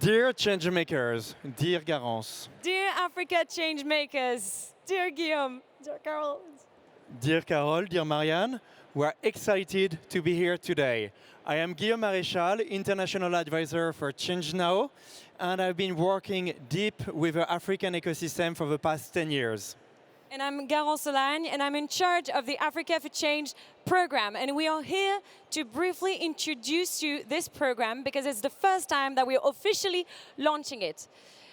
Dear changemakers, dear Garance, Dear Africa changemakers, dear Guillaume, dear Carol. dear Carole, dear Marianne, we are excited to be here today. I am Guillaume Maréchal, International Advisor for ChangeNOW, and I've been working deep with the African ecosystem for the past 10 years. And I'm Garance Solagne, and I'm in charge of the Africa for Change program. And we are here to briefly introduce you this program because it's the first time that we're officially launching it.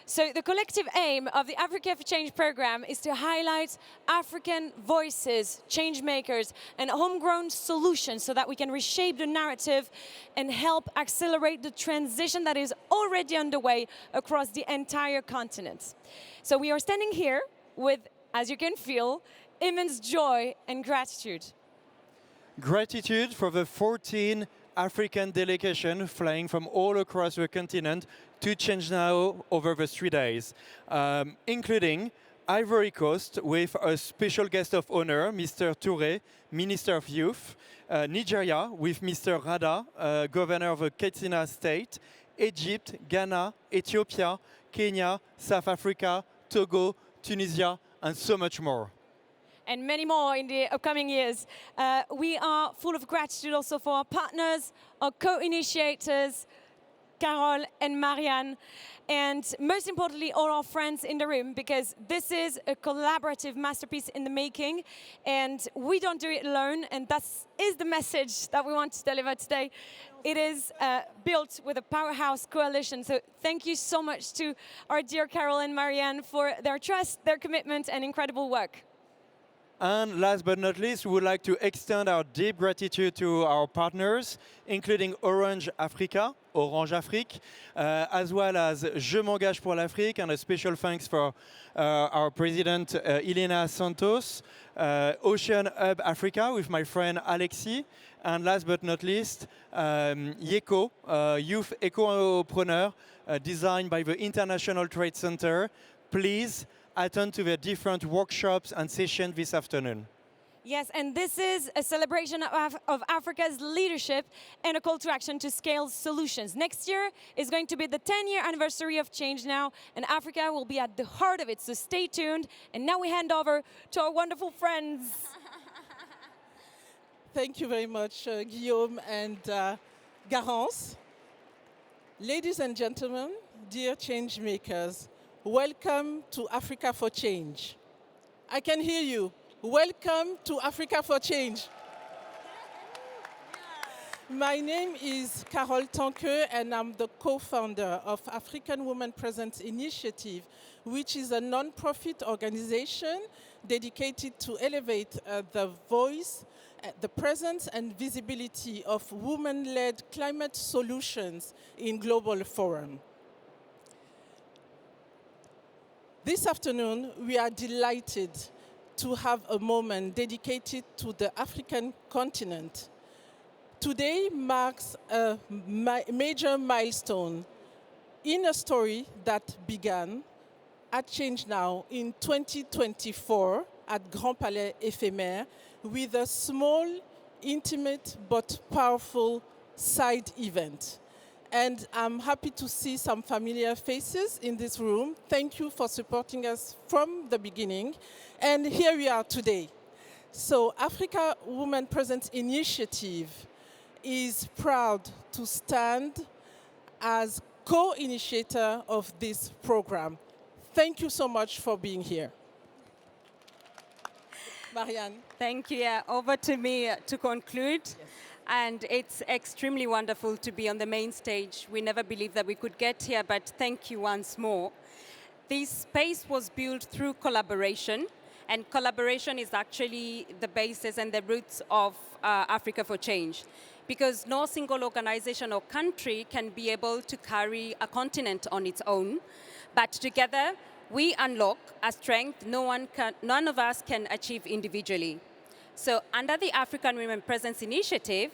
So the collective aim of the Africa for Change program is to highlight African voices, change makers, and homegrown solutions so that we can reshape the narrative and help accelerate the transition that is already underway across the entire continent. So we are standing here with, as you can feel, immense joy and gratitude. Gratitude for the 14 African delegations flying from all across the continent to ChangeNOW over the 3 days, including Ivory Coast with a special guest of honor, Mr. Touré, Minister of Youth, Nigeria with Mr. Rada, Governor of the Katsina State, Egypt, Ghana, Ethiopia, Kenya, South Africa, Togo, Tunisia, and so much more. And many more in the upcoming years. We are full of gratitude also for our partners, our co-initiators, Carole and Marianne, and most importantly, all our friends in the room, because this is a collaborative masterpiece in the making, and we don't do it alone, and that is the message that we want to deliver today. It is built with a powerhouse coalition, so thank you so much to our dear Carole and Marianne for their trust, their commitment, and incredible work. And last but not least, we would like to extend our deep gratitude to our partners, including Orange Africa, Orange Afrique, as well as Je m'engage pour l'Afrique, and a special thanks for our president, Elena Santos, Ocean Hub Africa with my friend Alexis, and last but not least, YECO, Youth Eco-Preneur, designed by the International Trade Center. Please attend to the different workshops and sessions this afternoon. Yes, and this is a celebration of Africa's leadership and a call to action to scale solutions. Next year is going to be the 10-year anniversary of ChangeNOW, and Africa will be at the heart of it, so stay tuned. And now we hand over to our wonderful friends. Thank you very much, Guillaume and Garance. Ladies and gentlemen, dear change makers, welcome to Africa for Change. I can hear you. Welcome to Africa for Change. My name is Carole Tanqueux, and I'm the co-founder of African Women Presence Initiative, which is a non-profit organization dedicated to elevate the voice, the presence and visibility of women-led climate solutions in global forum. This afternoon, we are delighted to have a moment dedicated to the African continent. Today marks a major milestone in a story that began at ChangeNOW in 2024 at Grand Palais Éphémère with a small, intimate, but powerful side event. And I'm happy to see some familiar faces in this room. Thank you for supporting us from the beginning. And here we are today. So Africa Women Presence Initiative is proud to stand as co-initiator of this program. Thank you so much for being here. Marianne. Thank you. Yeah, over to me to conclude. Yes. And it's extremely wonderful to be on the main stage. We never believed that we could get here, but thank you once more. This space was built through collaboration, and collaboration is actually the basis and the roots of Africa for Change, because no single organization or country can be able to carry a continent on its own, but together we unlock a strength none of us can achieve individually. So under the African Women Presence Initiative,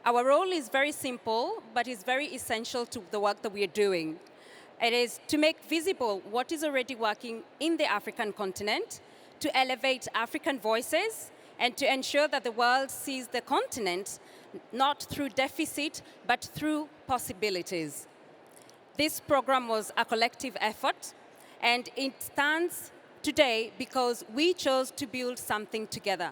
our role is very simple, but is very essential to the work that we are doing. It is to make visible what is already working in the African continent, to elevate African voices, and to ensure that the world sees the continent not through deficit, but through possibilities. This program was a collective effort, and it stands today because we chose to build something together.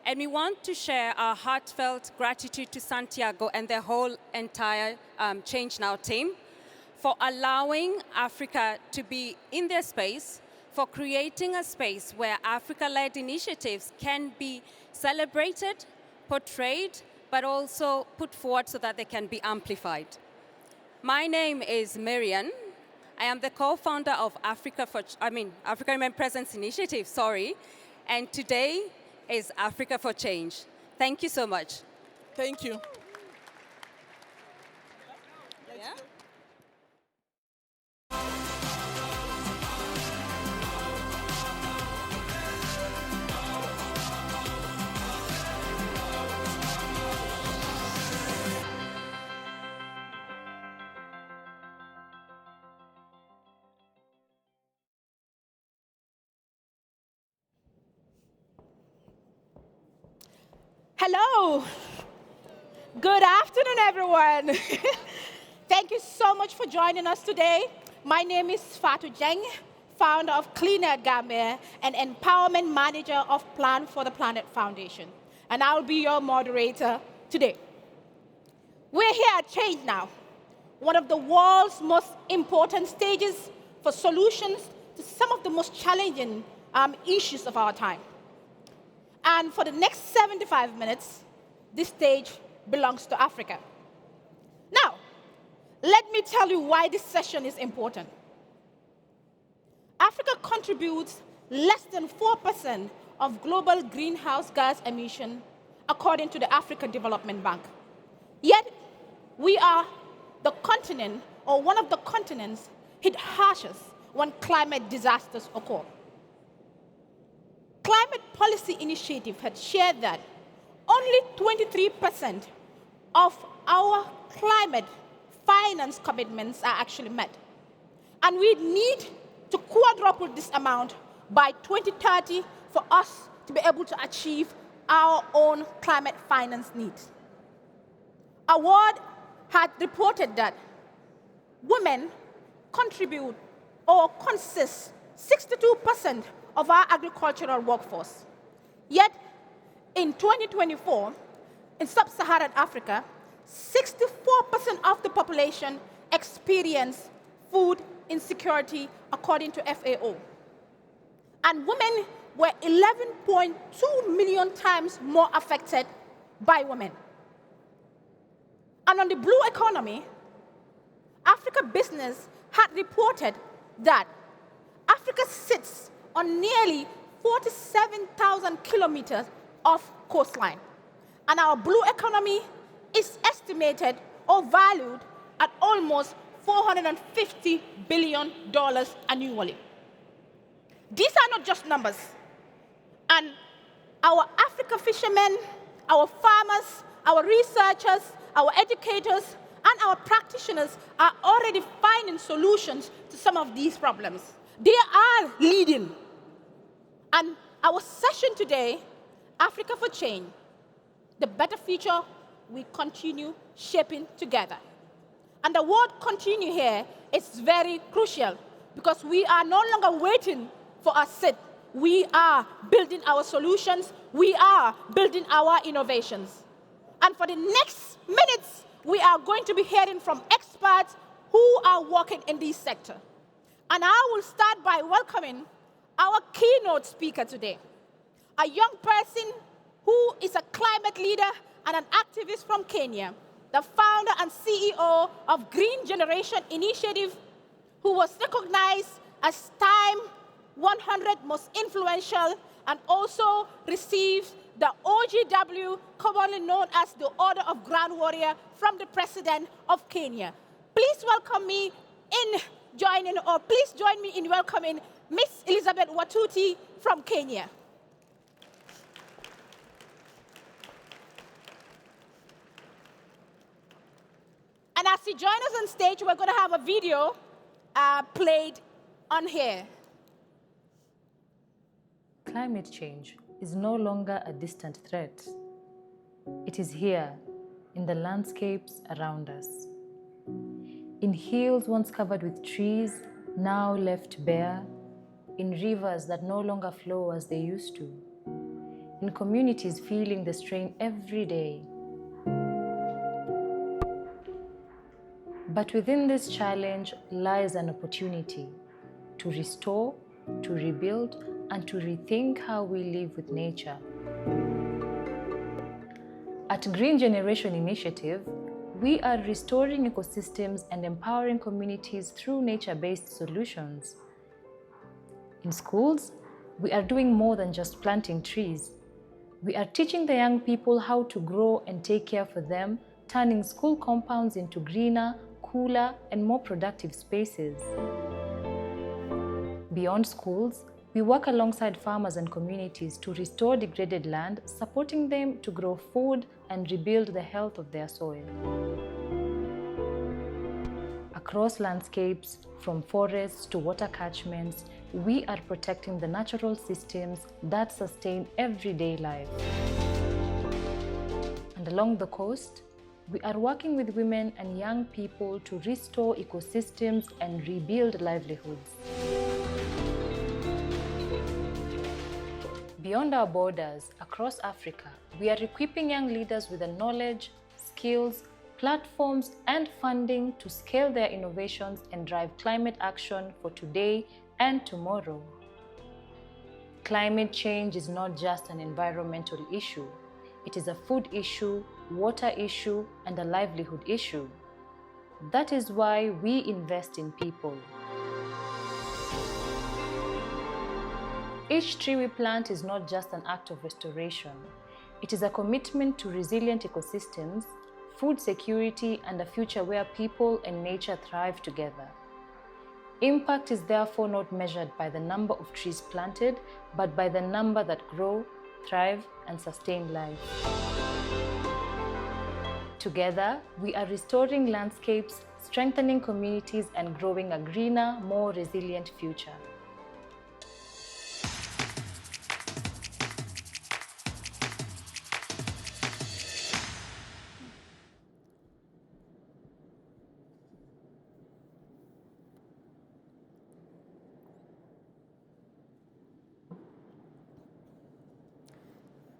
And we want to share our heartfelt gratitude to Santiago and the whole entire ChangeNOW team for allowing Africa to be in their space, for creating a space where Africa-led initiatives can be celebrated, portrayed, but also put forward so that they can be amplified. My name is Marian. I am the co-founder of Africa Women Presence Initiative, and today is Africa for Change. Thank you so much. Thank you. Yeah? Hello. Good afternoon, everyone. Thank you so much for joining us today. My name is Fatou Jeng, founder of Clean Air Gambia and empowerment manager of Plan for the Planet Foundation. And I'll be your moderator today. We're here at ChangeNOW, one of the world's most important stages for solutions to some of the most challenging issues of our time. And for the next 75 minutes, this stage belongs to Africa. Now, let me tell you why this session is important. Africa contributes less than 4% of global greenhouse gas emission, according to the African Development Bank. Yet, we are the continent, or one of the continents, hit harshest when climate disasters occur. Climate Policy Initiative had shared that only 23% of our climate finance commitments are actually met. And we need to quadruple this amount by 2030 for us to be able to achieve our own climate finance needs. A world had reported that women contribute or consist 62% of our agricultural workforce. Yet, in 2024, in sub-Saharan Africa, 64% of the population experienced food insecurity, according to FAO. And women were 11.2 million times more affected by women. And on the blue economy, Africa Business had reported that Africa sits on nearly 47,000 kilometers of coastline. And our blue economy is estimated or valued at almost $450 billion annually. These are not just numbers. And our Africa fishermen, our farmers, our researchers, our educators, and our practitioners are already finding solutions to some of these problems. They are leading. And our session today, Africa for Change, the better future we continue shaping together. And the word continue here is very crucial because we are no longer waiting for a sit. We are building our solutions. We are building our innovations. And for the next minutes, we are going to be hearing from experts who are working in this sector. And I will start by welcoming our keynote speaker today, a young person who is a climate leader and an activist from Kenya, the founder and CEO of Green Generation Initiative, who was recognized as Time 100 Most Influential and also received the OGW, commonly known as the Order of Grand Warrior, from the President of Kenya. Please welcome me in joining, or please join me in welcoming Miss Elizabeth Watuti from Kenya. And as she joins us on stage, we're going to have a video played on here. Climate change is no longer a distant threat. It is here in the landscapes around us. in hills once covered with trees, now left bare, in rivers that no longer flow as they used to, in communities feeling the strain every day. But within this challenge lies an opportunity to restore, to rebuild, and to rethink how we live with nature. At Green Generation Initiative, we are restoring ecosystems and empowering communities through nature-based solutions. In schools, we are doing more than just planting trees. We are teaching the young people how to grow and take care for them, turning school compounds into greener, cooler, and more productive spaces. Beyond schools, we work alongside farmers and communities to restore degraded land, supporting them to grow food and rebuild the health of their soil. Across landscapes, from forests to water catchments, we are protecting the natural systems that sustain everyday life. And along the coast, we are working with women and young people to restore ecosystems and rebuild livelihoods. Beyond our borders, across Africa, we are equipping young leaders with the knowledge, skills, platforms, and funding to scale their innovations and drive climate action for today and tomorrow. Climate change is not just an environmental issue. It is a food issue, water issue, and a livelihood issue. That is why we invest in people. Each tree we plant is not just an act of restoration. It is a commitment to resilient ecosystems, food security, and a future where people and nature thrive together. Impact is therefore not measured by the number of trees planted, but by the number that grow, thrive, and sustain life. Together, we are restoring landscapes, strengthening communities, and growing a greener, more resilient future.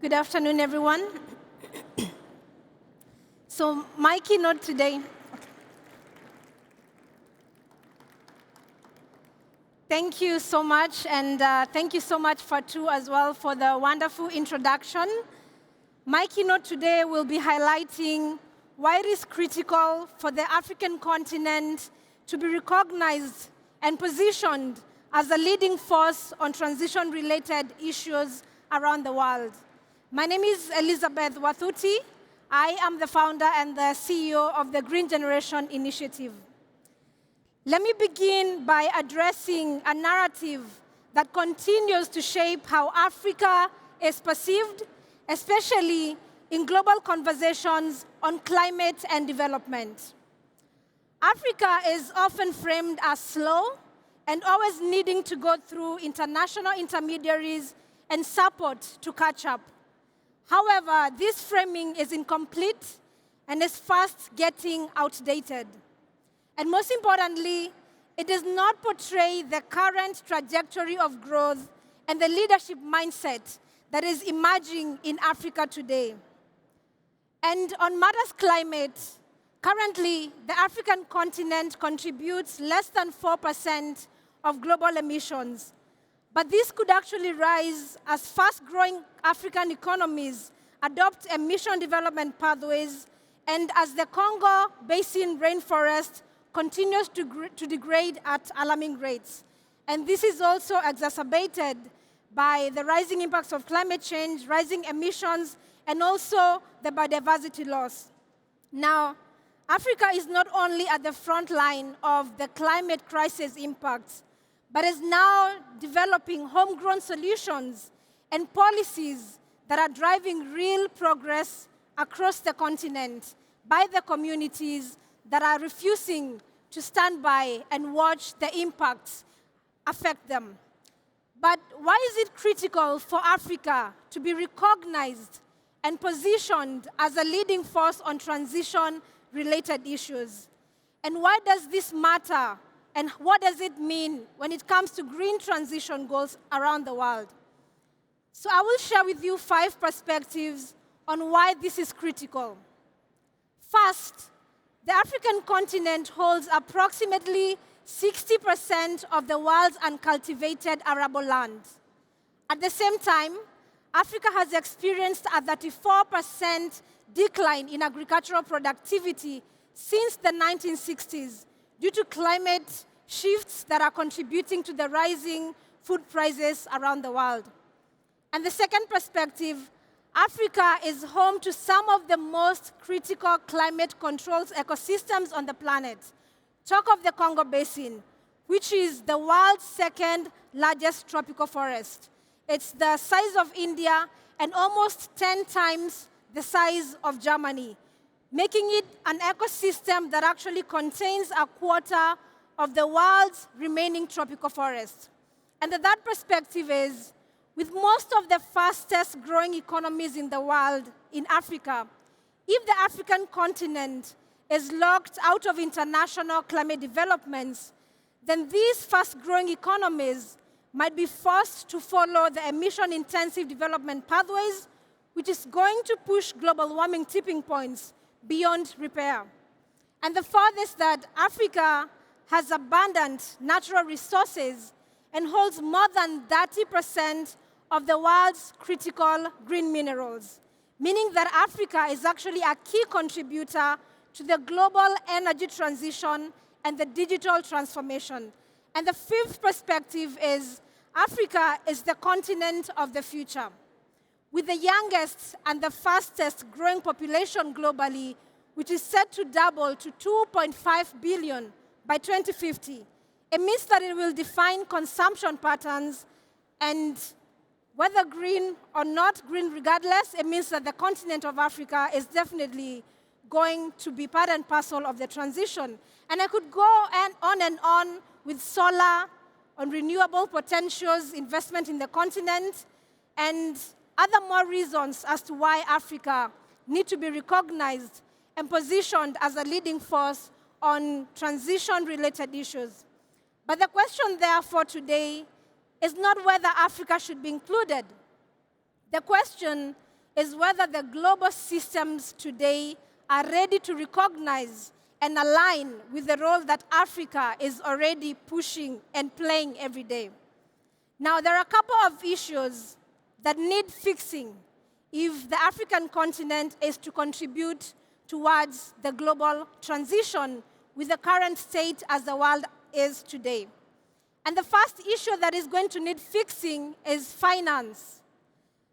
Good afternoon, everyone. So my keynote today, thank you so much, and thank you so much, Fatou, as well, for the wonderful introduction. My keynote today will be highlighting why it is critical for the African continent to be recognized and positioned as a leading force on transition-related issues around the world. My name is Elizabeth Wathuti. I am the founder and the CEO of the Green Generation Initiative. Let me begin by addressing a narrative that continues to shape how Africa is perceived, especially in global conversations on climate and development. Africa is often framed as slow and always needing to go through international intermediaries and support to catch up. However, this framing is incomplete and is fast getting outdated. And most importantly, it does not portray the current trajectory of growth and the leadership mindset that is emerging in Africa today. And on matters climate, currently, the African continent contributes less than 4% of global emissions. But this could actually rise as fast-growing African economies adopt emission development pathways and as the Congo Basin rainforest continues to degrade at alarming rates. And this is also exacerbated by the rising impacts of climate change, rising emissions, and also the biodiversity loss. Now, Africa is not only at the front line of the climate crisis impacts, but is now developing homegrown solutions and policies that are driving real progress across the continent by the communities that are refusing to stand by and watch the impacts affect them. But why is it critical for Africa to be recognized and positioned as a leading force on transition-related issues? And why does this matter? And what does it mean when it comes to green transition goals around the world? So I will share with you 5 perspectives on why this is critical. First, the African continent holds approximately 60% of the world's uncultivated arable land. At the same time, Africa has experienced a 34% decline in agricultural productivity since the 1960s due to climate shifts that are contributing to the rising food prices around the world. And the second perspective, Africa is home to some of the most critical climate controls ecosystems on the planet. Talk of the Congo Basin, which is the world's second largest tropical forest. It's the size of India and almost 10 times the size of Germany, making it an ecosystem that actually contains a quarter of the world's remaining tropical forests. And the third perspective is, with most of the fastest growing economies in the world in Africa, if the African continent is locked out of international climate developments, then these fast-growing economies might be forced to follow the emission-intensive development pathways, which is going to push global warming tipping points beyond repair. And the fourth is that Africa has abundant natural resources and holds more than 30% of the world's critical green minerals, meaning that Africa is actually a key contributor to the global energy transition and the digital transformation. And the fifth perspective is Africa is the continent of the future. With the youngest and the fastest growing population globally, which is set to double to 2.5 billion by 2050, it means that it will define consumption patterns, and whether green or not green regardless, it means that the continent of Africa is definitely going to be part and parcel of the transition. And I could go on with solar, on renewable potentials, investment in the continent, and other more reasons as to why Africa needs to be recognized and positioned as a leading force on transition-related issues. But the question, therefore, today is not whether Africa should be included. The question is whether the global systems today are ready to recognize and align with the role that Africa is already pushing and playing every day. Now, there are a couple of issues that need fixing if the African continent is to contribute towards the global transition with the current state as the world is today. And the first issue that is going to need fixing is finance.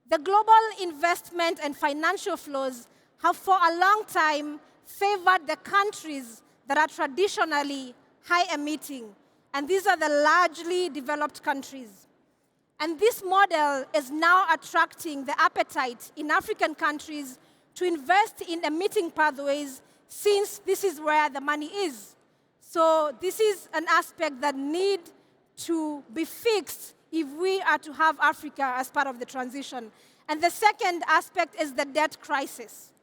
The global investment and financial flows have for a long time favored the countries that are traditionally high emitting, and these are the largely developed countries. And this model is now attracting the appetite in African countries to invest in emitting pathways, since this is where the money is. So this is an aspect that needs to be fixed if we are to have Africa as part of the transition. And the second aspect is the debt crisis.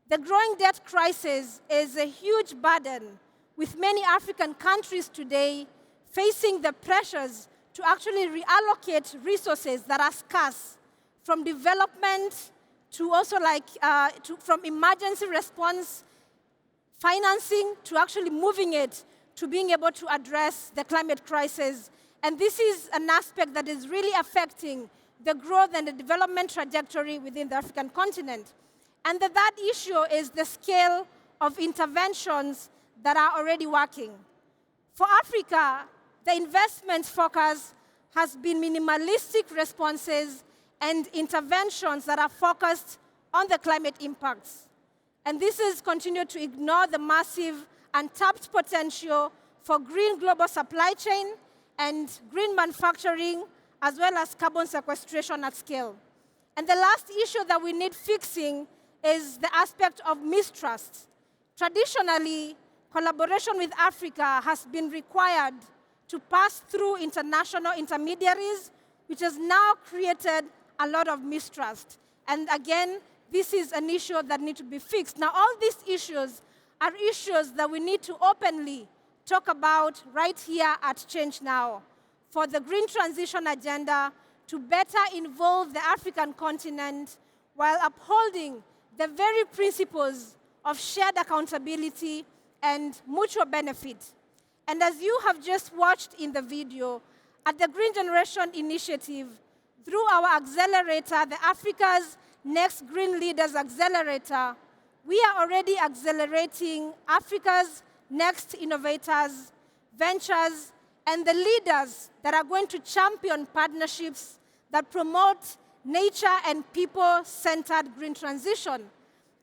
The growing debt crisis is a huge burden, with many African countries today facing the pressures to actually reallocate resources that are scarce, from development to also from emergency response financing to actually moving it to being able to address the climate crisis. And this is an aspect that is really affecting the growth and the development trajectory within the African continent. And the third issue is the scale of interventions that are already working. For Africa, the investment focus has been minimalistic responses and interventions that are focused on the climate impacts. And this has continued to ignore the massive untapped potential for green global supply chain and green manufacturing, as well as carbon sequestration at scale. And the last issue that we need fixing is the aspect of mistrust. Traditionally, collaboration with Africa has been required to pass through international intermediaries, which has now created a lot of mistrust. And again, this is an issue that needs to be fixed. Now, all these issues are issues that we need to openly talk about right here at ChangeNOW for the green transition agenda to better involve the African continent while upholding the very principles of shared accountability and mutual benefit. And as you have just watched in the video, at the Green Generation Initiative, through our accelerator, the Africa's Next Green Leaders Accelerator, we are already accelerating Africa's next innovators, ventures, and the leaders that are going to champion partnerships that promote nature and people-centered green transition.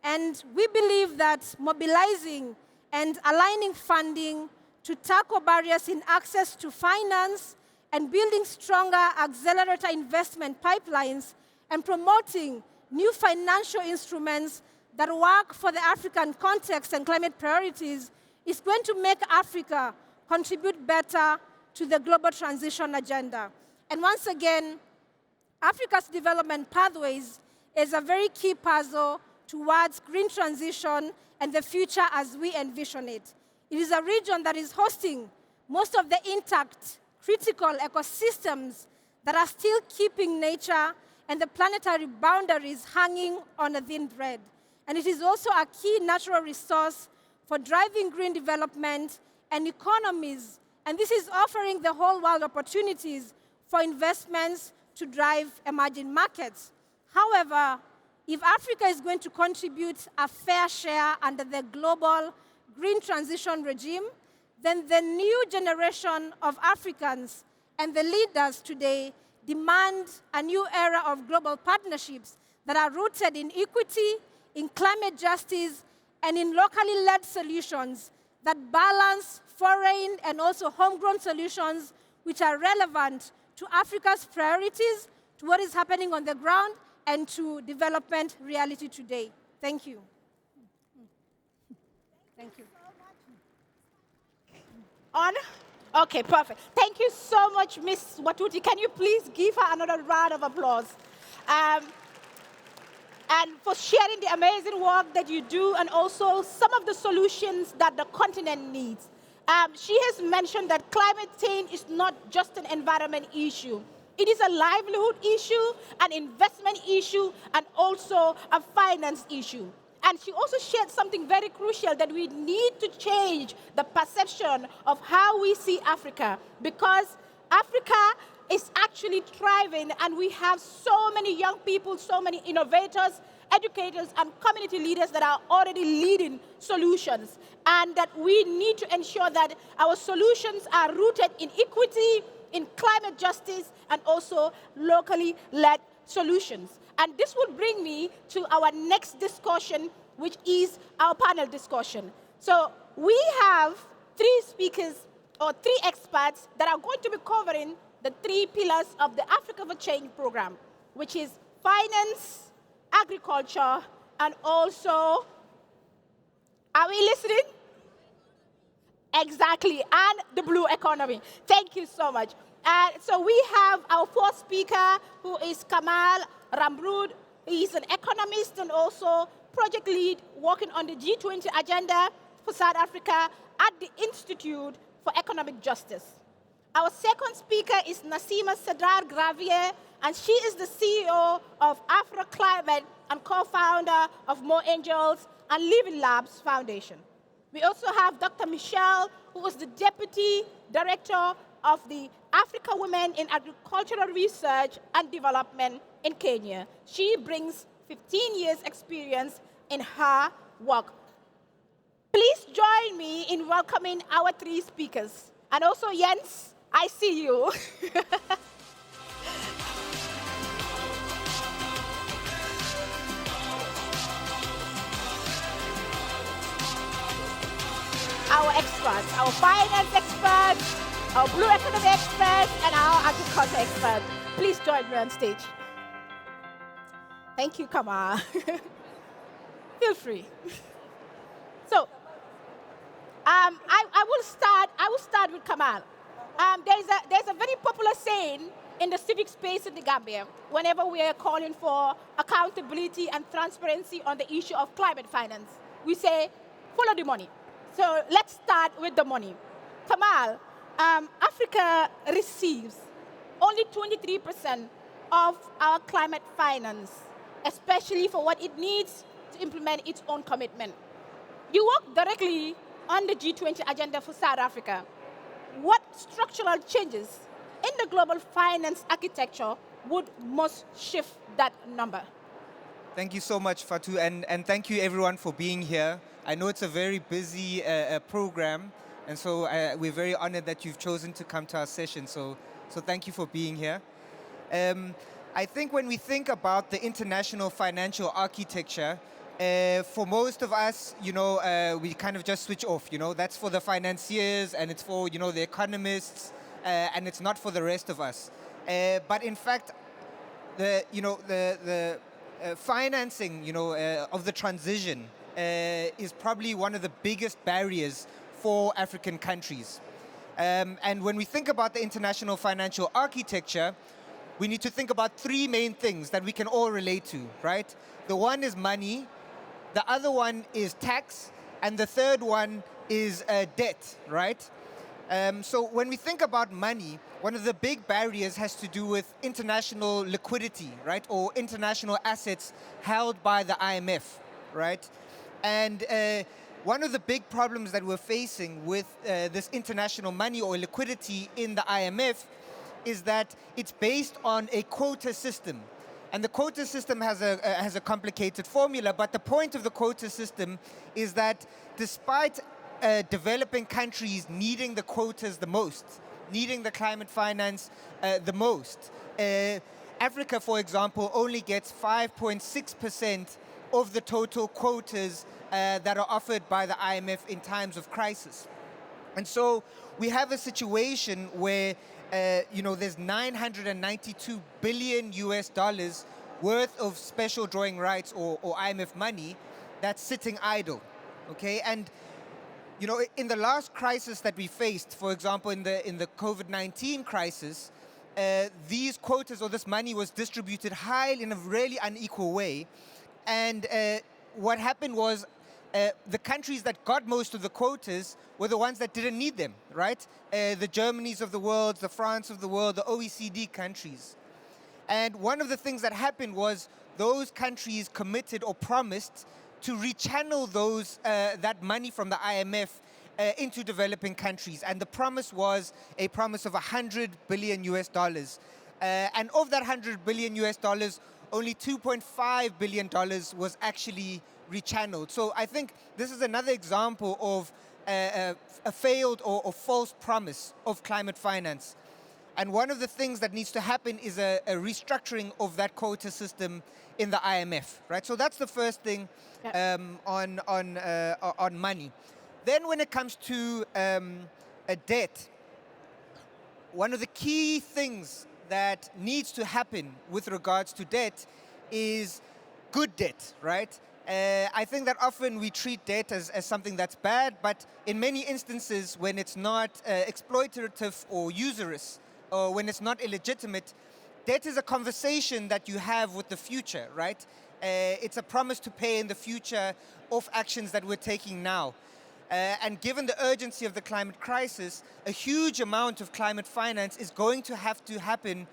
And we believe that mobilizing and aligning funding to tackle barriers in access to finance and building stronger accelerator investment pipelines and promoting new financial instruments that work for the African context and climate priorities is going to make Africa contribute better to the global transition agenda. And once again, Africa's development pathways is a very key puzzle towards green transition and the future as we envision it. It is a region that is hosting most of the intact, critical ecosystems that are still keeping nature and the planetary boundaries hanging on a thin thread. And it is also a key natural resource for driving green development and economies. And this is offering the whole world opportunities for investments to drive emerging markets. However, if Africa is going to contribute a fair share under the global green transition regime, then the new generation of Africans and the leaders today demand a new era of global partnerships that are rooted in equity, in climate justice, and in locally led solutions that balance foreign and also homegrown solutions which are relevant to Africa's priorities, to what is happening on the ground, and to development reality today. Thank you. Thank you. On? Okay, perfect. Thank you so much, Ms. Watuti. Can you please give her another round of applause? And for sharing the amazing work that you do and also some of the solutions that the continent needs. She has mentioned that climate change is not just an environment issue. It is a livelihood issue, an investment issue, and also a finance issue. And she also shared something very crucial, that we need to change the perception of how we see Africa, because Africa is actually thriving, and we have so many young people, so many innovators, educators, and community leaders that are already leading solutions, and that we need to ensure that our solutions are rooted in equity, in climate justice, and also locally led solutions. And this will bring me to our next discussion, which is our panel discussion. So we have three speakers, or three experts, that are going to be covering the three pillars of the Africa for Change program, which is finance, agriculture, and also, are we listening? Exactly, and the blue economy. Thank you so much. So we have our fourth speaker, who is Kamal Ramroud. He's an economist and also project lead working on the G20 agenda for South Africa at the Institute for Economic Justice. Our second speaker is Nassima Sadar Gravier, and she is the CEO of Afro Climate and co-founder of More Angels and Living Labs Foundation. We also have Dr. Michelle, who is the Deputy Director of the Africa Women in Agricultural Research and Development in Kenya. She brings 15 years experience in her work. Please join me in welcoming our three speakers. And also, Jens, I see you. Our experts, our finance experts, our blue economy experts, and our agriculture experts. Please join me on stage. Thank you, Kamal. Feel free. So, I will start with Kamal. There's a very popular saying in the civic space in the Gambia whenever we are calling for accountability and transparency on the issue of climate finance. We say, follow the money. So let's start with the money. Kamal, Africa receives only 23% of our climate finance, especially for what it needs to implement its own commitment. You work directly on the G20 agenda for South Africa. What structural changes in the global finance architecture would most shift that number? Thank you so much, Fatou, and thank you everyone for being here. I know it's a very busy program, and so we're very honored that you've chosen to come to our session, so thank you for being here. I think when we think about the international financial architecture, for most of us, we kind of just switch off. That's for the financiers and it's for the economists, and it's not for the rest of us. But in fact, the financing of the transition is probably one of the biggest barriers for African countries. And when we think about the international financial architecture, we need to think about three main things that we can all relate to, right? The one is money, the other one is tax, and the third one is debt, right? So when we think about money, one of the big barriers has to do with international liquidity, right? Or international assets held by the IMF, right? And one of the big problems that we're facing with this international money or liquidity in the IMF is that it's based on a quota system. And the quota system has a complicated formula, but the point of the quota system is that despite developing countries needing the quotas the most, needing the climate finance the most, Africa, for example, only gets 5.6% of the total quotas that are offered by the IMF in times of crisis. And so we have a situation where there's 992 billion US dollars worth of special drawing rights or IMF money that's sitting idle, okay? And in the last crisis that we faced, for example, in the COVID-19 crisis, these quotas or this money was distributed highly in a really unequal way. And what happened was the countries that got most of the quotas were the ones that didn't need them, right? The Germanys of the world, the France of the world, the OECD countries. And one of the things that happened was those countries committed or promised to rechannel that money from the IMF into developing countries. And the promise was a promise of 100 billion US dollars. And of that 100 billion US dollars, only $2.5 billion was actually rechanneled. So I think this is another example of a failed or false promise of climate finance. And one of the things that needs to happen is a restructuring of that quota system in the IMF, right? So that's the first thing on money. Then when it comes to a debt, one of the key things that needs to happen with regards to debt is good debt, right? I think that often we treat debt as something that's bad, but in many instances when it's not exploitative or usurious, or when it's not illegitimate, debt is a conversation that you have with the future, right? It's a promise to pay in the future of actions that we're taking now. And given the urgency of the climate crisis, a huge amount of climate finance is going to have to happen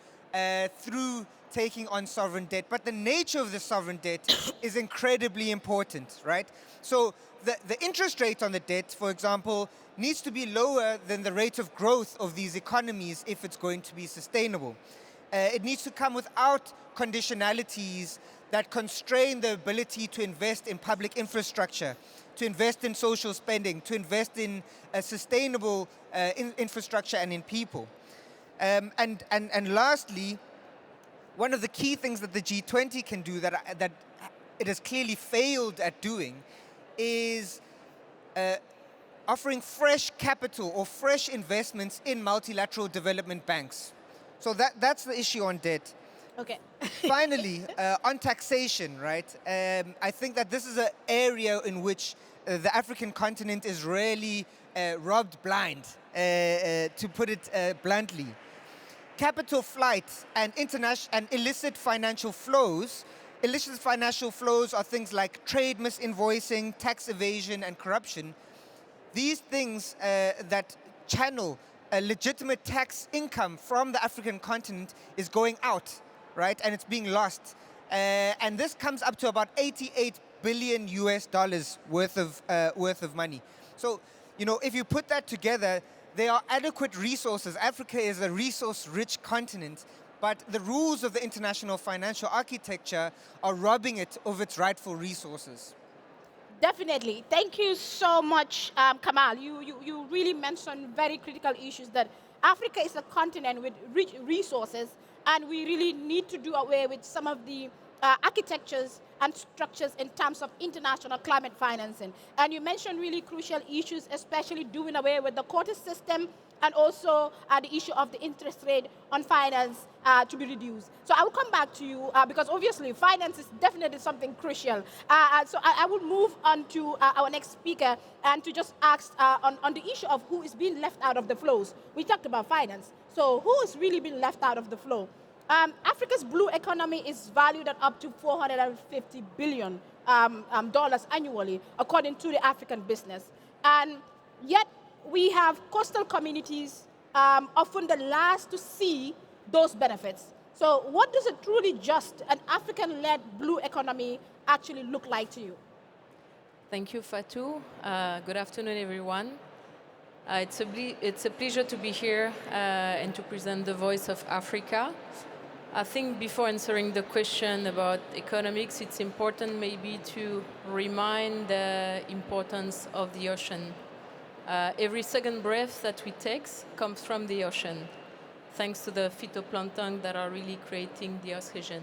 through taking on sovereign debt. But the nature of the sovereign debt is incredibly important, right? So the interest rate on the debt, for example, needs to be lower than the rate of growth of these economies if it's going to be sustainable. It needs to come without conditionalities that constrain the ability to invest in public infrastructure, to invest in social spending, to invest in sustainable infrastructure and in people. And lastly, one of the key things that the G20 can do that it has clearly failed at doing is offering fresh capital or fresh investments in multilateral development banks. So that's the issue on debt. Okay. Finally, on taxation, right? I think that this is an area in which the African continent is really robbed blind, to put it bluntly. Capital flight and illicit financial flows illicit financial flows are things like trade misinvoicing, tax evasion, and corruption. These things that channel a legitimate tax income from the African continent is going out, right? And it's being lost. And this comes up to about 88 billion US dollars worth of money. So, you know, if you put that together, there are adequate resources. Africa is a resource-rich continent, but the rules of the international financial architecture are robbing it of its rightful resources. Definitely. Thank you so much, Kamal. You really mentioned very critical issues that Africa is a continent with rich resources, and we really need to do away with some of the architectures and structures in terms of international climate financing. And you mentioned really crucial issues, especially doing away with the quota system and also the issue of the interest rate on finance to be reduced. So I will come back to you because obviously finance is definitely something crucial. So I will move on to our next speaker and to just ask on the issue of who is being left out of the flows. We talked about finance. So who is really being left out of the flow? Africa's blue economy is valued at up to $450 billion dollars annually, according to the African business. And yet, we have coastal communities, often the last to see those benefits. So what does a truly just and African-led blue economy actually look like to you? Thank you, Fatou. Good afternoon, everyone. It's a pleasure to be here and to present the voice of Africa. I think before answering the question about economics, it's important maybe to remind the importance of the ocean. Every second breath that we take comes from the ocean, thanks to the phytoplankton that are really creating the oxygen.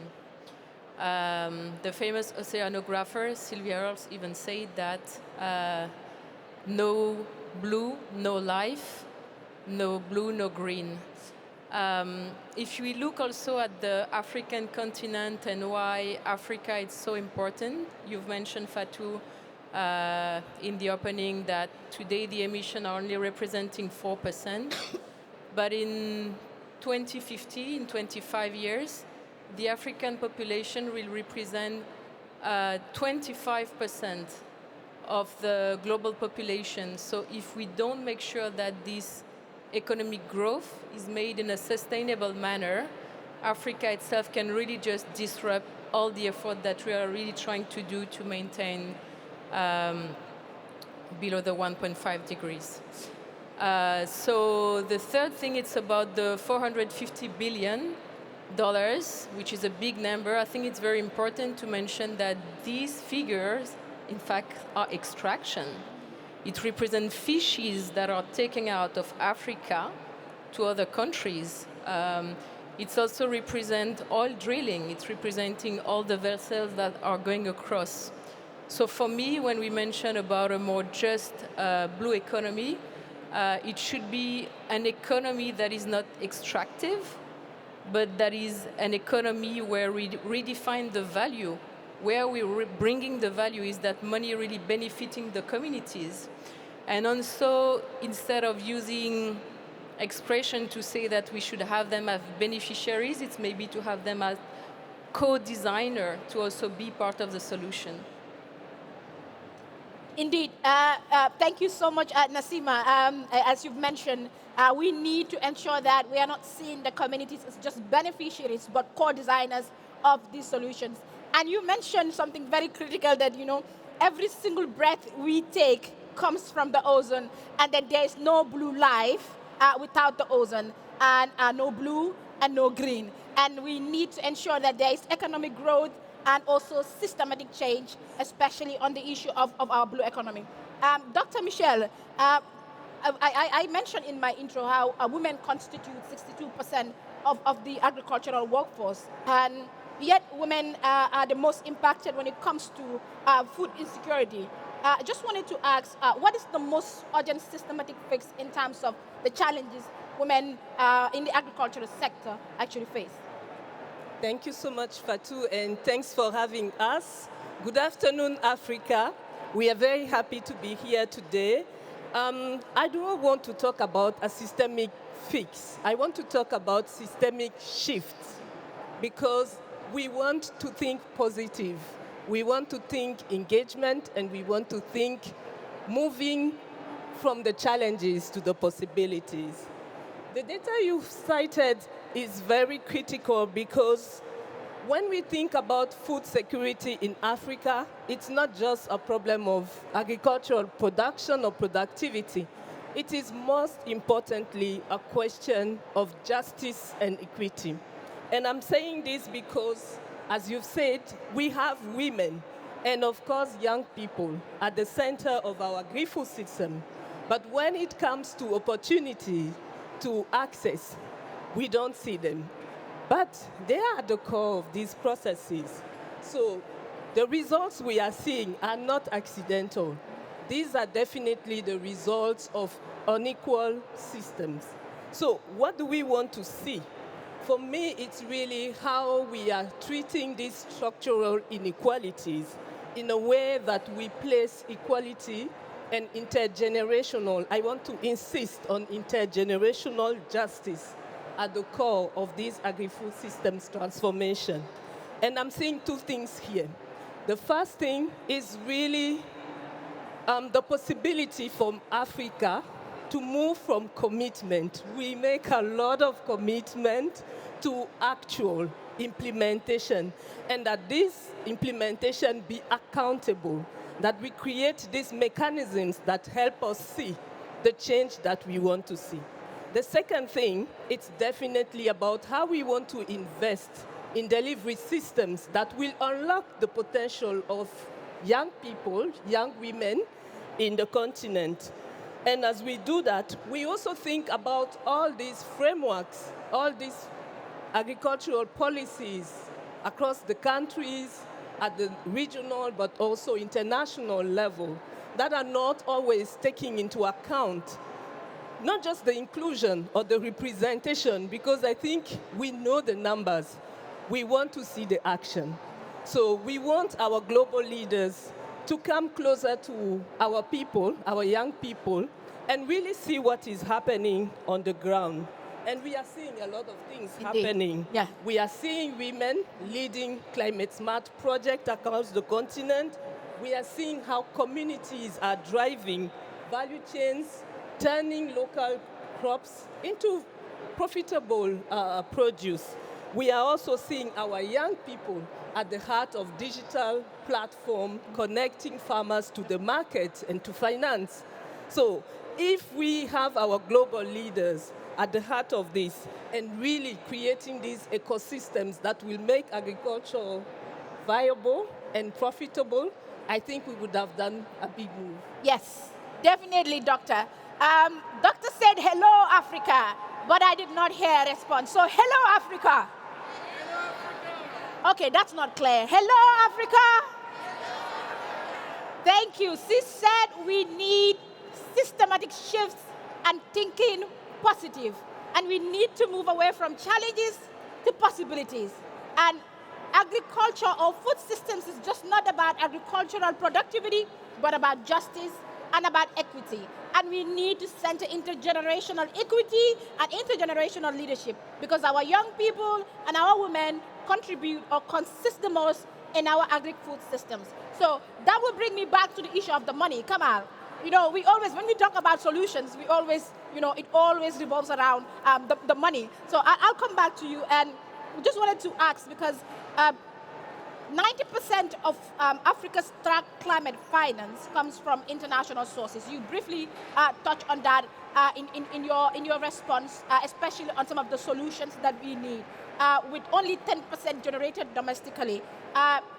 The famous oceanographer Sylvia Earles even said that no blue, no life, no blue, no green. If we look also at the African continent and why Africa is so important, you've mentioned, Fatou, in the opening that today the emissions are only representing 4%, but in 2050, in 25 years, the African population will represent 25% of the global population. So if we don't make sure that this economic growth is made in a sustainable manner, Africa itself can really just disrupt all the effort that we are really trying to do to maintain below the 1.5 degrees. So the third thing, it's about the $450 billion, which is a big number. I think it's very important to mention that these figures, in fact, are extraction. It represents fishes that are taken out of Africa to other countries. It also represents oil drilling. It's representing all the vessels that are going across. So for me, when we mention about a more just blue economy, it should be an economy that is not extractive, but that is an economy where we redefine the value. Where we're bringing the value is that money really benefiting the communities. And also, instead of using expression to say that we should have them as beneficiaries, it's maybe to have them as co-designer to also be part of the solution. Indeed. Thank you so much, Nassima. As you've mentioned, we need to ensure that we are not seeing the communities as just beneficiaries, but co-designers of these solutions. And you mentioned something very critical that, you know, every single breath we take comes from the ozone, and that there is no blue life without the ozone, and no blue and no green. And we need to ensure that there is economic growth and also systematic change, especially on the issue of our blue economy. Dr. Michelle, I mentioned in my intro how women constitute 62% of the agricultural workforce, and yet women are the most impacted when it comes to food insecurity. I just wanted to ask, what is the most urgent systematic fix in terms of the challenges women in the agricultural sector actually face? Thank you so much, Fatou, and thanks for having us. Good afternoon, Africa. We are very happy to be here today. I don't want to talk about a systemic fix. I want to talk about systemic shifts, because we want to think positive. We want to think engagement, and we want to think moving from the challenges to the possibilities. The data you've cited is very critical because when we think about food security in Africa, it's not just a problem of agricultural production or productivity. It is most importantly a question of justice and equity. And I'm saying this because, as you've said, we have women and, of course, young people at the center of our agri-food system. But when it comes to opportunity to access, we don't see them. But they are at the core of these processes. So the results we are seeing are not accidental. These are definitely the results of unequal systems. So what do we want to see? For me, it's really how we are treating these structural inequalities in a way that we place equality and intergenerational, I want to insist on intergenerational justice at the core of this agri-food systems transformation. And I'm seeing two things here. The first thing is really the possibility for Africa to move from commitment. We make a lot of commitment to actual implementation, and that this implementation be accountable, that we create these mechanisms that help us see the change that we want to see. The second thing, it's definitely about how we want to invest in delivery systems that will unlock the potential of young people, young women in the continent. And as we do that, we also think about all these frameworks, all these agricultural policies across the countries, at the regional but also international level, that are not always taking into account not just the inclusion or the representation, because I think we know the numbers. We want to see the action. So we want our global leaders to come closer to our people, our young people, and really see what is happening on the ground. And we are seeing a lot of things happening. Yeah. We are seeing women leading climate smart projects across the continent. We are seeing how communities are driving value chains, turning local crops into profitable produce. We are also seeing our young people at the heart of digital platform, connecting farmers to the market and to finance. So if we have our global leaders at the heart of this and really creating these ecosystems that will make agriculture viable and profitable, I think we would have done a big move. Yes, definitely, Doctor. Doctor said, hello, Africa, but I did not hear a response. So, hello, Africa. Hello, Africa. Okay, that's not clear. Hello, Africa. Thank you. She said we need systematic shifts and thinking positive. And we need to move away from challenges to possibilities. And agriculture or food systems is just not about agricultural productivity, but about justice and about equity. And we need to center intergenerational equity and intergenerational leadership, because our young people and our women contribute or consist the most in our agri-food systems. So that will bring me back to the issue of the money. Come on. You know, we always, when we talk about solutions, we always, you know, it always revolves around the money. So I'll come back to you, and we just wanted to ask, because 90% of Africa's climate finance comes from international sources. You briefly touched on that in your response, especially on some of the solutions that we need. With only 10% generated domestically,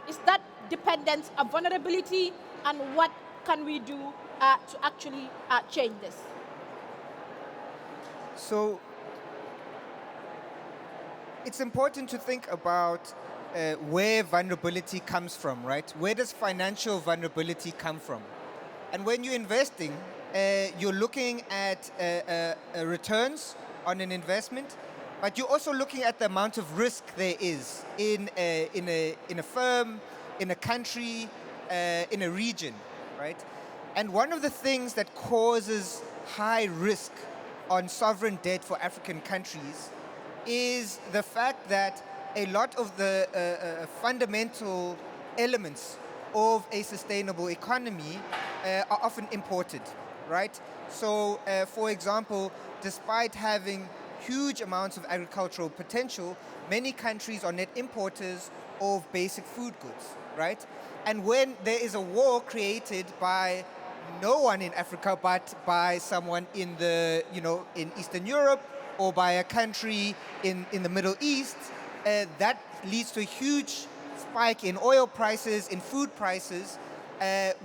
is that dependence a vulnerability, and what can we do to actually change this? So it's important to think about where vulnerability comes from, right? Where does financial vulnerability come from? And when you're investing, you're looking at returns on an investment, but you're also looking at the amount of risk there is in a firm, in a country, in a region, right? And one of the things that causes high risk on sovereign debt for African countries is the fact that a lot of the fundamental elements of a sustainable economy are often imported, right? So, for example, despite having huge amounts of agricultural potential, many countries are net importers of basic food goods, right? And when there is a war created by no one in Africa but by someone in the, in Eastern Europe or by a country in the Middle East, that leads to a huge spike in oil prices, in food prices,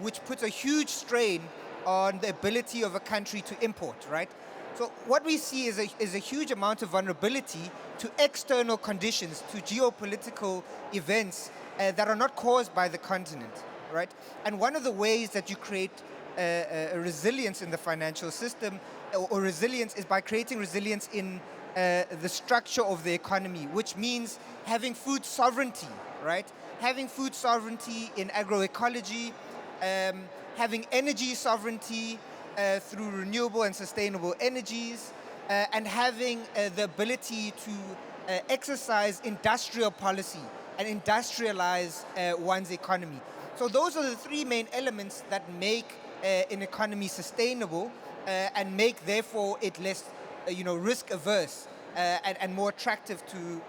which puts a huge strain on the ability of a country to import, right? So what we see is a huge amount of vulnerability to external conditions, to geopolitical events that are not caused by the continent, right? And one of the ways that you create a resilience in the financial system, or resilience, is by creating resilience in the structure of the economy, which means having food sovereignty, right? Having food sovereignty in agroecology, having energy sovereignty through renewable and sustainable energies, and having the ability to exercise industrial policy and industrialize one's economy. So those are the three main elements that make an economy sustainable and make, therefore, it less risk averse and more attractive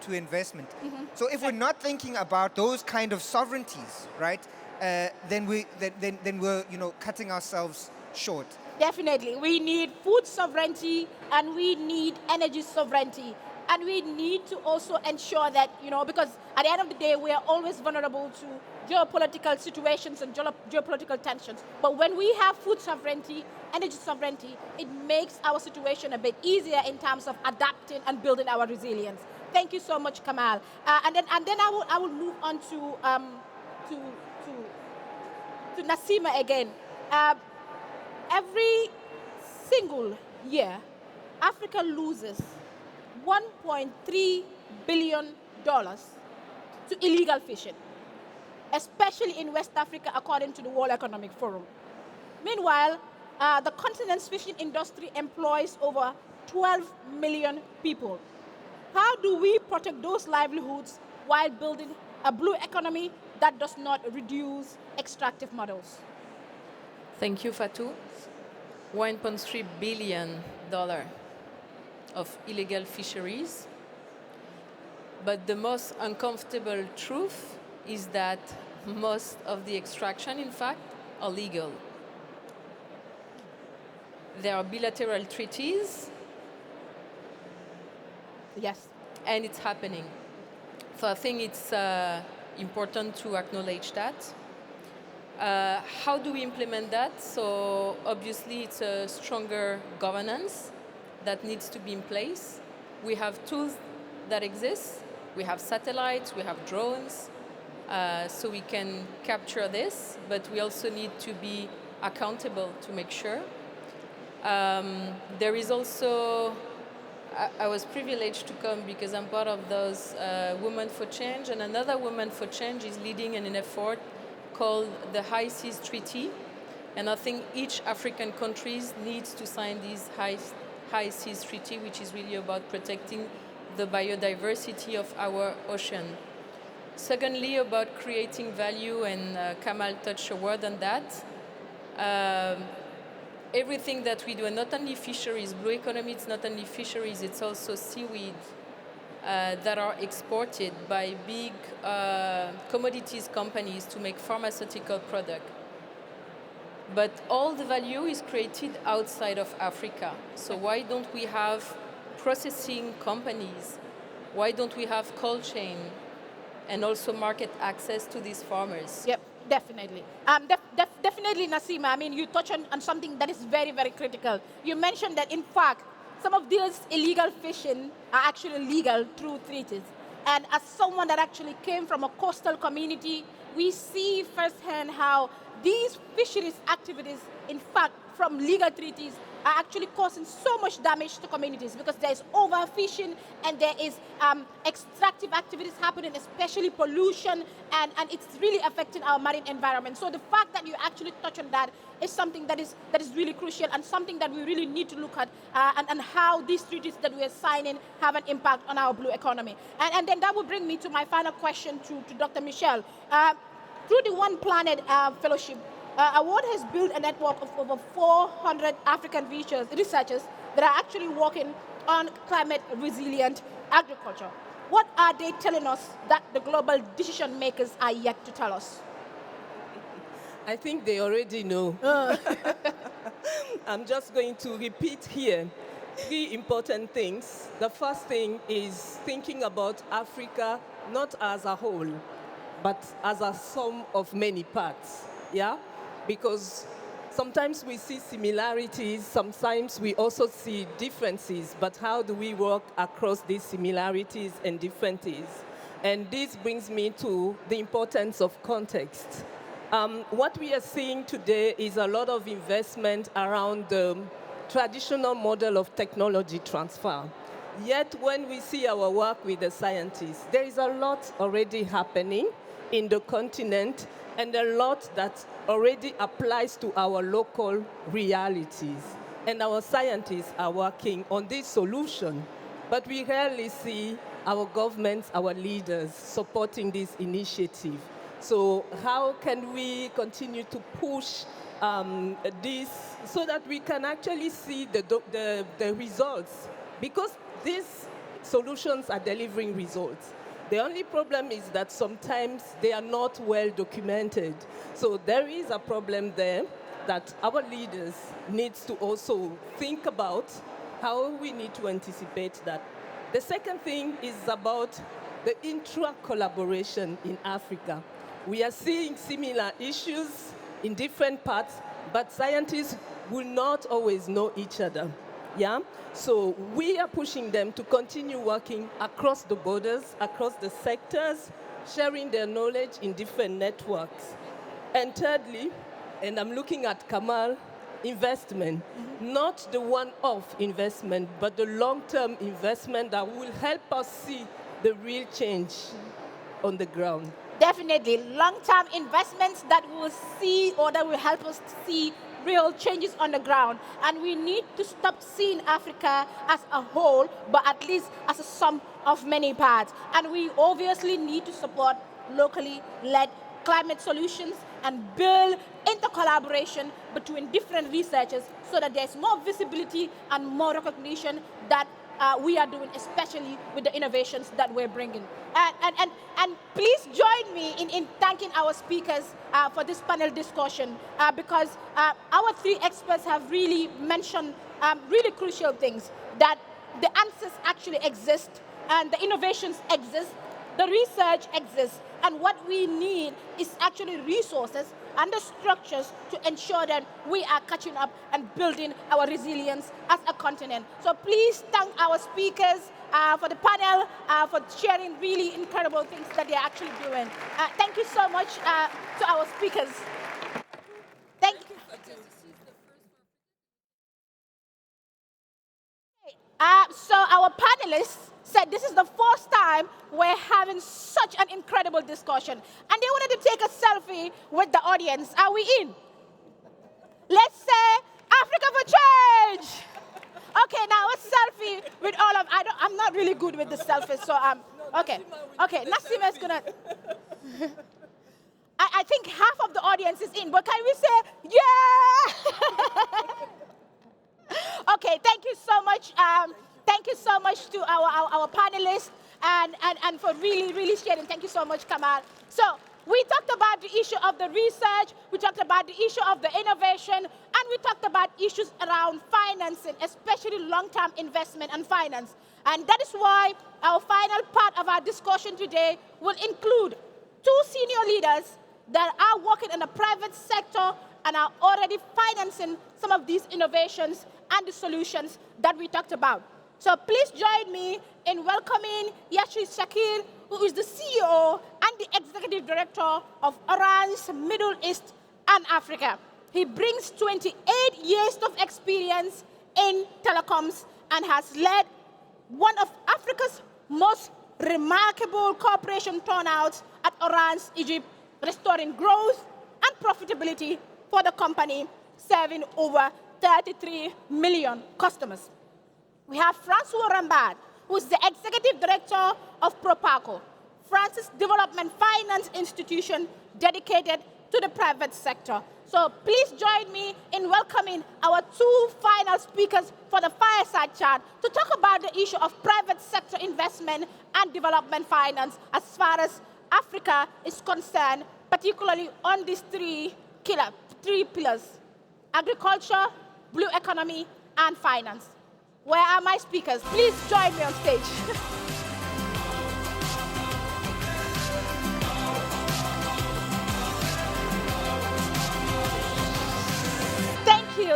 to investment. So if we're not thinking about those kind of sovereignties, right, then we're cutting ourselves short. Definitely. We need food sovereignty and we need energy sovereignty. And we need to also ensure that, because at the end of the day, we are always vulnerable to geopolitical situations and geopolitical tensions. But when we have food sovereignty, energy sovereignty, it makes our situation a bit easier in terms of adapting and building our resilience. Thank you so much, Kamal. And then I will move on to Nassima again. Every single year, Africa loses $1.3 billion to illegal fishing, especially in West Africa, according to the World Economic Forum. Meanwhile, the continent's fishing industry employs over 12 million people. How do we protect those livelihoods while building a blue economy that does not reduce extractive models? Thank you, Fatou. $1.3 billion of illegal fisheries. But the most uncomfortable truth is that most of the extraction, in fact, are legal. There are bilateral treaties. Yes. And it's happening. So I think it's important to acknowledge that. How do we implement that? So obviously it's a stronger governance that needs to be in place. We have tools that exist. We have satellites, we have drones, so we can capture this, but we also need to be accountable to make sure. There is also, I was privileged to come because I'm part of those Women for Change, and another Women for Change is leading an effort called the High Seas Treaty, and I think each African country needs to sign this High Seas Treaty, which is really about protecting the biodiversity of our ocean. Secondly, about creating value, and Kamal touched a word on that. Everything that we do, and not only fisheries, blue economy, it's not only fisheries, it's also seaweed that are exported by big commodities companies to make pharmaceutical products. But all the value is created outside of Africa. So why don't we have processing companies? Why don't we have cold chain and also market access to these farmers? Yep, definitely. Definitely, Nassima. I mean, you touched on something that is very, very critical. You mentioned that, in fact, some of these illegal fishing are actually legal through treaties. And as someone that actually came from a coastal community, we see firsthand how these fisheries activities, in fact, from legal treaties are actually causing so much damage to communities because there is overfishing and there is extractive activities happening, especially pollution, and it's really affecting our marine environment. So the fact that you actually touch on that is something that is really crucial and something that we really need to look at and how these treaties that we are signing have an impact on our blue economy. And then that will bring me to my final question to Dr. Michelle. Through the One Planet Fellowship, Award has built a network of over 400 African researchers that are actually working on climate resilient agriculture. What are they telling us that the global decision makers are yet to tell us? I think they already know. I'm just going to repeat here 3 important things. The first thing is thinking about Africa not as a whole, but as a sum of many parts. Yeah? Because sometimes we see similarities, sometimes we also see differences, but how do we work across these similarities and differences? And this brings me to the importance of context. What we are seeing today is a lot of investment around the traditional model of technology transfer. Yet when we see our work with the scientists, there is a lot already happening in the continent and a lot that already applies to our local realities. And our scientists are working on this solution. But we rarely see our governments, our leaders supporting this initiative. So how can we continue to push this so that we can actually see the results? Because these solutions are delivering results. The only problem is that sometimes they are not well documented. So there is a problem there that our leaders need to also think about how we need to anticipate that. The second thing is about the intra-collaboration in Africa. We are seeing similar issues in different parts, but scientists will not always know each other. Yeah? So we are pushing them to continue working across the borders, across the sectors, sharing their knowledge in different networks. And thirdly, and I'm looking at Kamal, investment. Not the one-off investment, but the long-term investment that will help us see the real change on the ground. Definitely, long-term investments that will see or that will help us see real changes on the ground. And we need to stop seeing Africa as a whole, but at least as a sum of many parts. And we obviously need to support locally led climate solutions and build inter-collaboration between different researchers so that there's more visibility and more recognition that we are doing, especially with the innovations that we're bringing. And please join me in thanking our speakers for this panel discussion because our 3 experts have really mentioned really crucial things, that the answers actually exist and the innovations exist, the research exists, and what we need is actually resources and the structures to ensure that we are catching up and building our resilience as a continent. So please thank our speakers for the panel, for sharing really incredible things that they're actually doing. Thank you so much to our speakers. Thank you. So our panelists said this is the first time we're having such an incredible discussion. And they wanted to take a selfie with the audience. Are we in? Let's say, Africa for change! Okay, now a selfie with all of, I'm not really good with the selfies, so okay. Okay, Nassima is gonna, I think half of the audience is in, but can we say, yeah! Okay, thank you so much. Thank you so much to our panelists and for really sharing. Thank you so much, Kamal. So we talked about the issue of the research, we talked about the issue of the innovation, and we talked about issues around financing, especially long-term investment and finance. And that is why our final part of our discussion today will include 2 senior leaders that are working in the private sector and are already financing some of these innovations and the solutions that we talked about. So please join me in welcoming Yashri Shakir, who is the CEO and the Executive Director of Orange Middle East and Africa. He brings 28 years of experience in telecoms and has led one of Africa's most remarkable corporation turnouts at Orange, Egypt, restoring growth and profitability for the company, serving over 33 million customers. We have Francois Rambad, who is the Executive Director of Propaco, France's development finance institution dedicated to the private sector. So please join me in welcoming our two final speakers for the fireside chat to talk about the issue of private sector investment and development finance as far as Africa is concerned, particularly on these three pillars: agriculture, blue economy, and finance. Where are my speakers? Please join me on stage.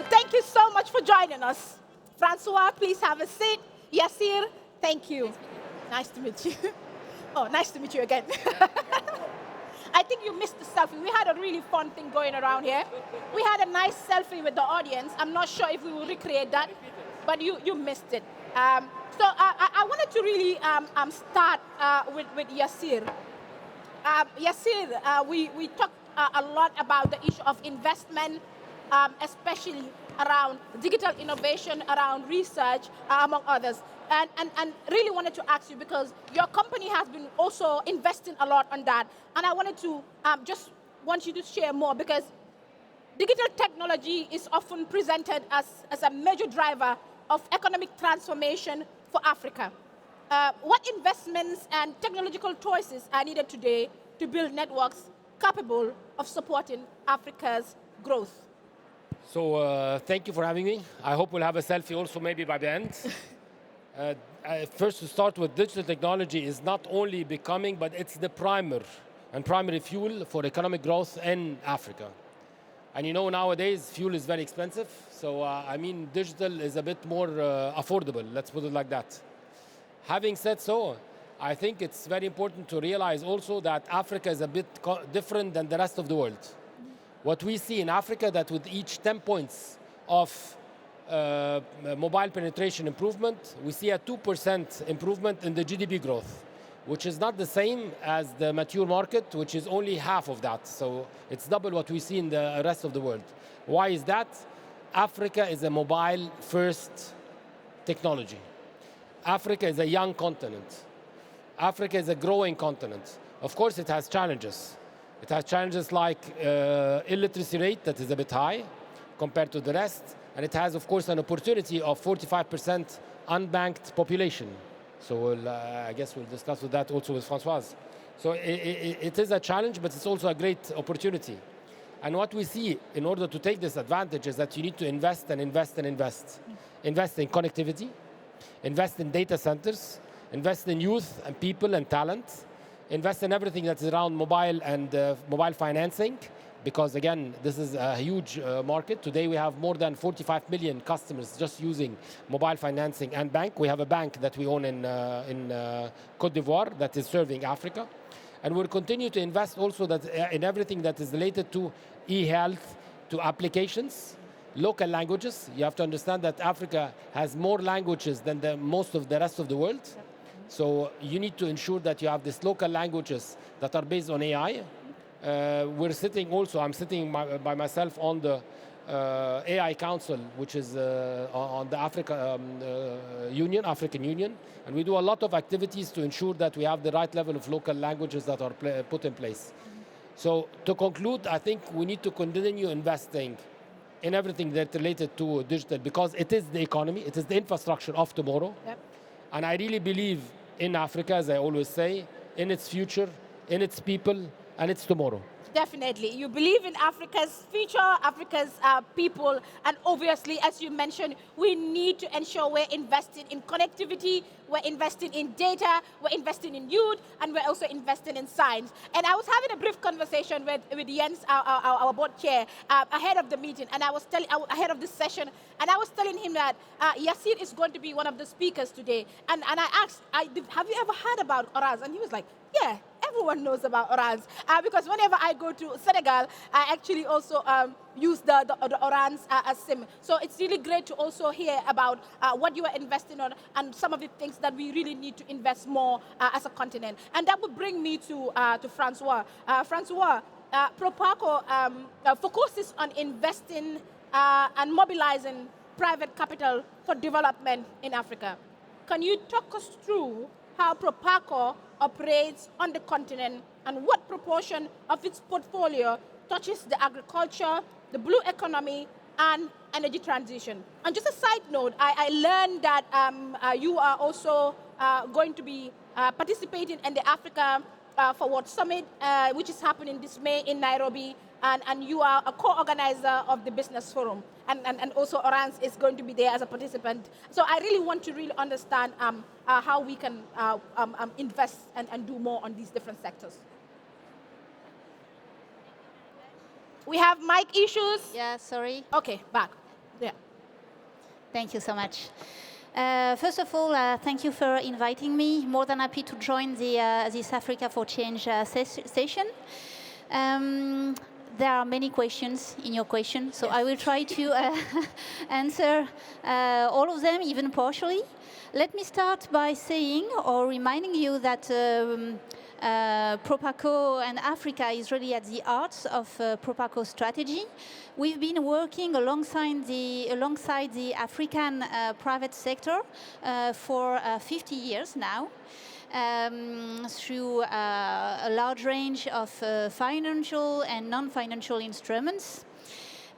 Thank you so much for joining us. Francois, please have a seat. Yassir, thank you. Nice to meet you. Oh, nice to meet you again. I think you missed the selfie. We had a really fun thing going around here. We had a nice selfie with the audience. I'm not sure if we will recreate that, but you missed it. So I wanted to really start with Yassir. Yassir, we talked a lot about the issue of investment, especially around digital innovation, around research, among others. And really wanted to ask you, because your company has been also investing a lot on that. And I wanted to just want you to share more, because digital technology is often presented as a major driver of economic transformation for Africa. What investments and technological choices are needed today to build networks capable of supporting Africa's growth? So thank you for having me. I hope we'll have a selfie also maybe by the end. First, to start with, digital technology is not only becoming, but it's the primer and primary fuel for economic growth in Africa. And you know, nowadays, fuel is very expensive. So, I mean, digital is a bit more affordable, let's put it like that. Having said so, I think it's very important to realize also that Africa is a bit different than the rest of the world. What we see in Africa, that with each 10 points of mobile penetration improvement, we see a 2% improvement in the GDP growth, which is not the same as the mature market, which is only half of that. So it's double what we see in the rest of the world. Why is that? Africa is a mobile-first technology. Africa is a young continent. Africa is a growing continent. Of course, it has challenges. It has challenges like illiteracy rate that is a bit high compared to the rest. And it has, of course, an opportunity of 45% unbanked population. So I guess we'll discuss with that also with Françoise. So it is a challenge, but it's also a great opportunity. And what we see in order to take this advantage is that you need to invest and invest and invest. Invest in connectivity, invest in data centers, invest in youth and people and talent, invest in everything that's around mobile and mobile financing, because again, this is a huge market. Today we have more than 45 million customers just using mobile financing and bank. We have a bank that we own in Côte d'Ivoire that is serving Africa. And we'll continue to invest also in everything that is related to e-health, to applications, local languages. You have to understand that Africa has more languages than most of the rest of the world. So you need to ensure that you have these local languages that are based on AI. I'm sitting by myself on the AI Council, which is on the African Union. And we do a lot of activities to ensure that we have the right level of local languages that are put in place. So to conclude, I think we need to continue investing in everything that's related to digital, because it is the economy, it is the infrastructure of tomorrow. Yep. And I really believe in Africa, as I always say, in its future, in its people, and its tomorrow. Definitely. You believe in Africa's future, Africa's people, and obviously, as you mentioned, we need to ensure we're investing in connectivity, we're investing in data, we're investing in youth, and we're also investing in science. And I was having a brief conversation with Jens, our board chair, ahead of the meeting, and ahead of this session, and I was telling him that Yassir is going to be one of the speakers today. And I asked, have you ever heard about Orange? And he was like, yeah, everyone knows about Orange. Because whenever I go to Senegal, I actually also use the Orange as SIM. So it's really great to also hear about what you are investing on and some of the things that we really need to invest more as a continent. And that would bring me to Francois. Francois, Proparco focuses on investing and mobilizing private capital for development in Africa. Can you talk us through how Proparco operates on the continent and what proportion of its portfolio touches the agriculture, the blue economy, and energy transition? And just a side note, I learned that you are also going to be participating in the Africa Forward Summit, which is happening this May in Nairobi, and you are a co-organizer of the Business Forum, and also Orange is going to be there as a participant. So I really want to really understand how we can invest and do more on these different sectors. We have mic issues. Yeah, sorry. Okay, back. Yeah. Thank you so much. First of all, thank you for inviting me. More than happy to join this Africa for Change session. There are many questions in your question, so I will try to answer all of them, even partially. Let me start by saying or reminding you that Proparco and Africa is really at the heart of Proparco's strategy. We've been working alongside the African private sector for 50 years now. Through a large range of financial and non-financial instruments.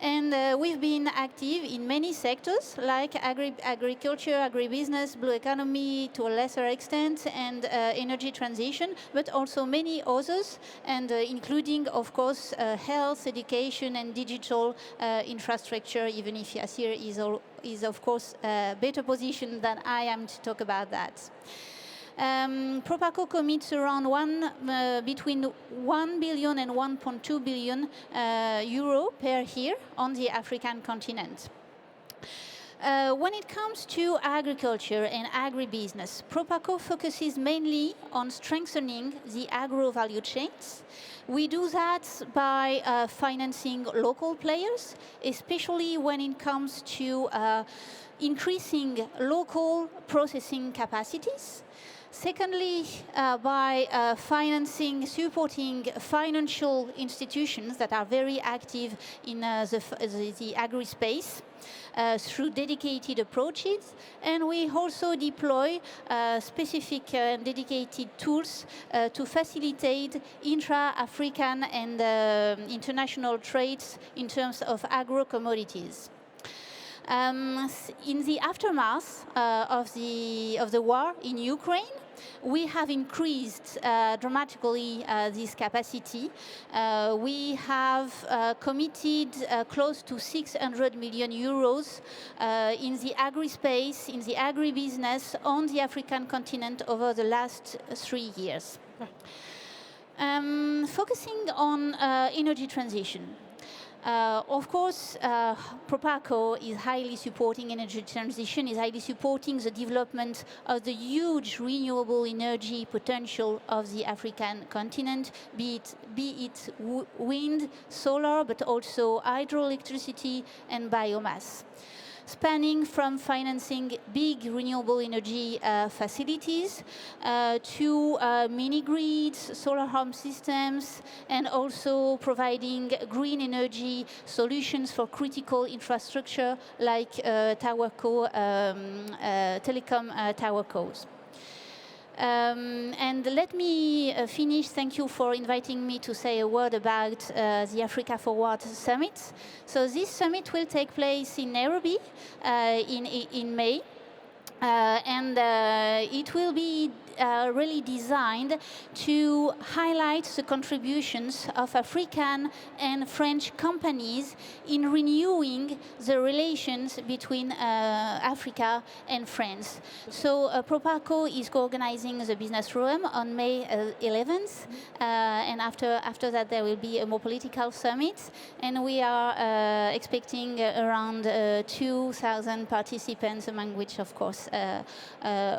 And we've been active in many sectors like agriculture, agribusiness, blue economy to a lesser extent, and energy transition, but also many others, and including, of course, health, education, and digital infrastructure, even if Yasir is of course, better positioned than I am to talk about that. Proparco commits around between 1 billion and 1.2 billion euro per year on the African continent. When it comes to agriculture and agribusiness, Proparco focuses mainly on strengthening the agro value chains. We do that by financing local players, especially when it comes to increasing local processing capacities. Secondly, by supporting financial institutions that are very active in the agri-space through dedicated approaches. And we also deploy specific and dedicated tools to facilitate intra-African and international trades in terms of agro-commodities. In the aftermath of the war in Ukraine, we have increased dramatically this capacity. We have committed close to 600 million euros in the agri-space, in the agri-business on the African continent over the last 3 years. Focusing on energy transition. Of course, Proparco is highly supporting energy transition, is highly supporting the development of the huge renewable energy potential of the African continent, be it wind, solar, but also hydroelectricity and biomass. Spanning from financing big renewable energy facilities to mini-grids, solar home systems, and also providing green energy solutions for critical infrastructure like telecom towercos. And let me finish. Thank you for inviting me to say a word about the Africa Forward Summit. So this summit will take place in Nairobi in May. And it will be really designed to highlight the contributions of African and French companies in renewing the relations between Africa and France. So Proparco is co-organizing the Business Forum on May 11th, and after that there will be a more political summit, and we are expecting around 2,000 participants, among which, of course,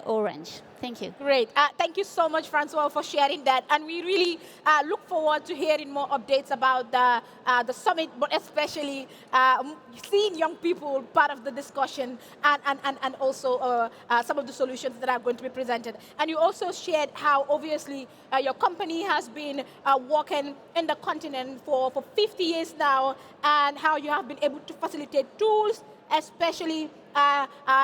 Orange. Thank you. Great. great. Thank you so much, Francois, for sharing that. And we really look forward to hearing more updates about the summit, but especially seeing young people part of the discussion and also some of the solutions that are going to be presented. And you also shared how, obviously, your company has been working in the continent for 50 years now, and how you have been able to facilitate tools, especially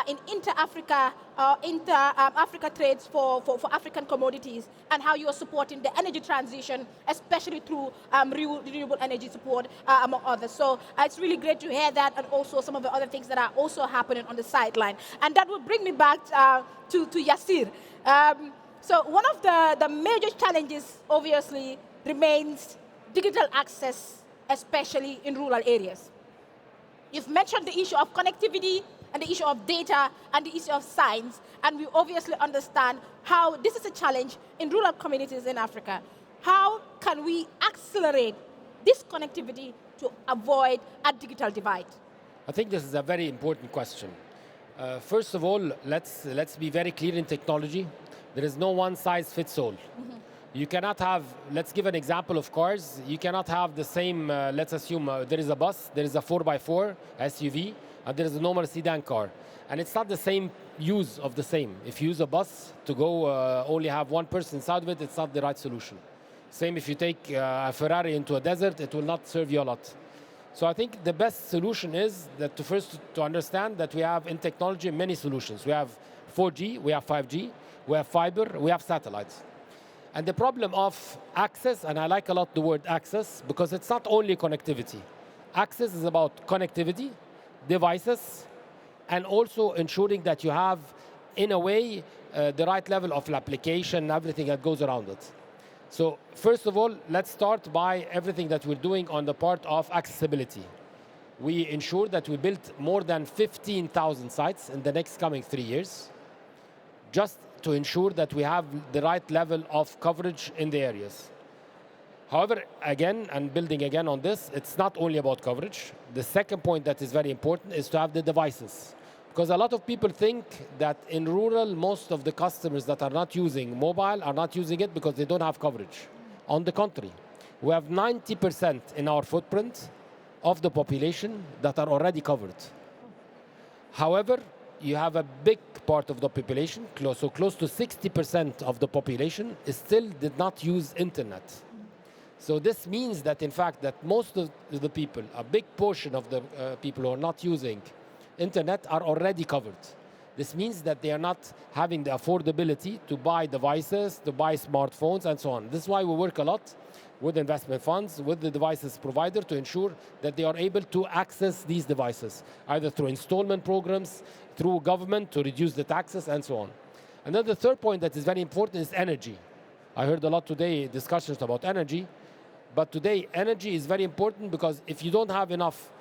in inter-Africa Africa trades for African commodities, and how you are supporting the energy transition, especially through renewable energy support, among others. So it's really great to hear that, and also some of the other things that are also happening on the sideline. And that will bring me back to Yassir. So one of the major challenges, obviously, remains digital access, especially in rural areas. You've mentioned the issue of connectivity and the issue of data and the issue of science, and we obviously understand how this is a challenge in rural communities in Africa. How can we accelerate this connectivity to avoid a digital divide? I think this is a very important question. First of all, let's be very clear in technology. There is no one size fits all. You cannot have, let's give an example of cars. You cannot have the same, let's assume there is a bus, there is a 4x4 SUV, and there is a normal sedan car. And it's not the same use of the same. If you use a bus to go only have one person inside of it, it's not the right solution. Same if you take a Ferrari into a desert, it will not serve you a lot. So I think the best solution is that to understand that we have in technology many solutions. We have 4G, we have 5G, we have fiber, we have satellites. And the problem of access, and I like a lot the word access, because it's not only connectivity. Access is about connectivity, devices, and also ensuring that you have, in a way, the right level of application, everything that goes around it. So first of all, let's start by everything that we're doing on the part of accessibility. We ensure that we built more than 15,000 sites in the next coming 3 years, just to ensure that we have the right level of coverage in the areas. However, again, and building again on this, it's not only about coverage. The second point that is very important is to have the devices. Because a lot of people think that in rural, most of the customers that are not using mobile are not using it because they don't have coverage. On the contrary, we have 90% in our footprint of the population that are already covered. However, you have a big part of the population, close to 60% of the population, still did not use internet. So this means that, in fact, that most of the people, a big portion of the people who are not using internet are already covered. This means that they are not having the affordability to buy devices, to buy smartphones, and so on. This is why we work a lot with investment funds, with the devices provider, to ensure that they are able to access these devices, either through installment programs, through government to reduce the taxes, and so on. And then the third point that is very important is energy. I heard a lot today discussions about energy, but today energy is very important because if you don't have enough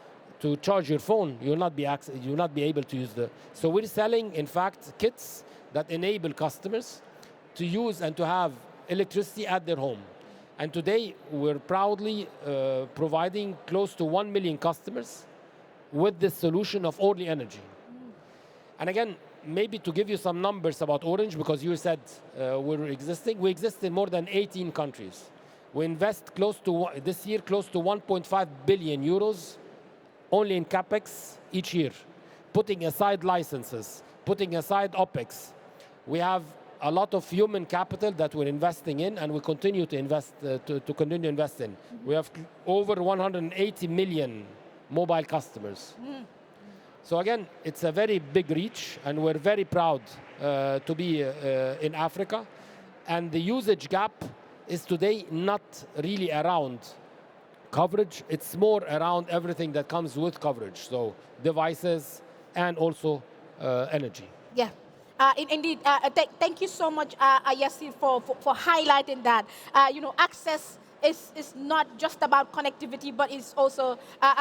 to charge your phone, you'll not be able to use the. So we're selling, in fact, kits that enable customers to use and to have electricity at their home. And today, we're proudly providing close to 1 million customers with this solution of Orly Energy. And again, maybe to give you some numbers about Orange, because you said we exist in more than 18 countries. We invest this year close to 1.5 billion euros only in CapEx each year, putting aside licenses, putting aside OpEx. We have a lot of human capital that we're investing in, and we continue to invest, to continue to invest in. We have over 180 million mobile customers. So again, it's a very big reach, and we're very proud to be in Africa. And the usage gap is today not really around coverage, it's more around everything that comes with coverage. So devices and also energy. Yeah. Indeed, thank you so much, Yassir, for highlighting that. Access is not just about connectivity, but it's also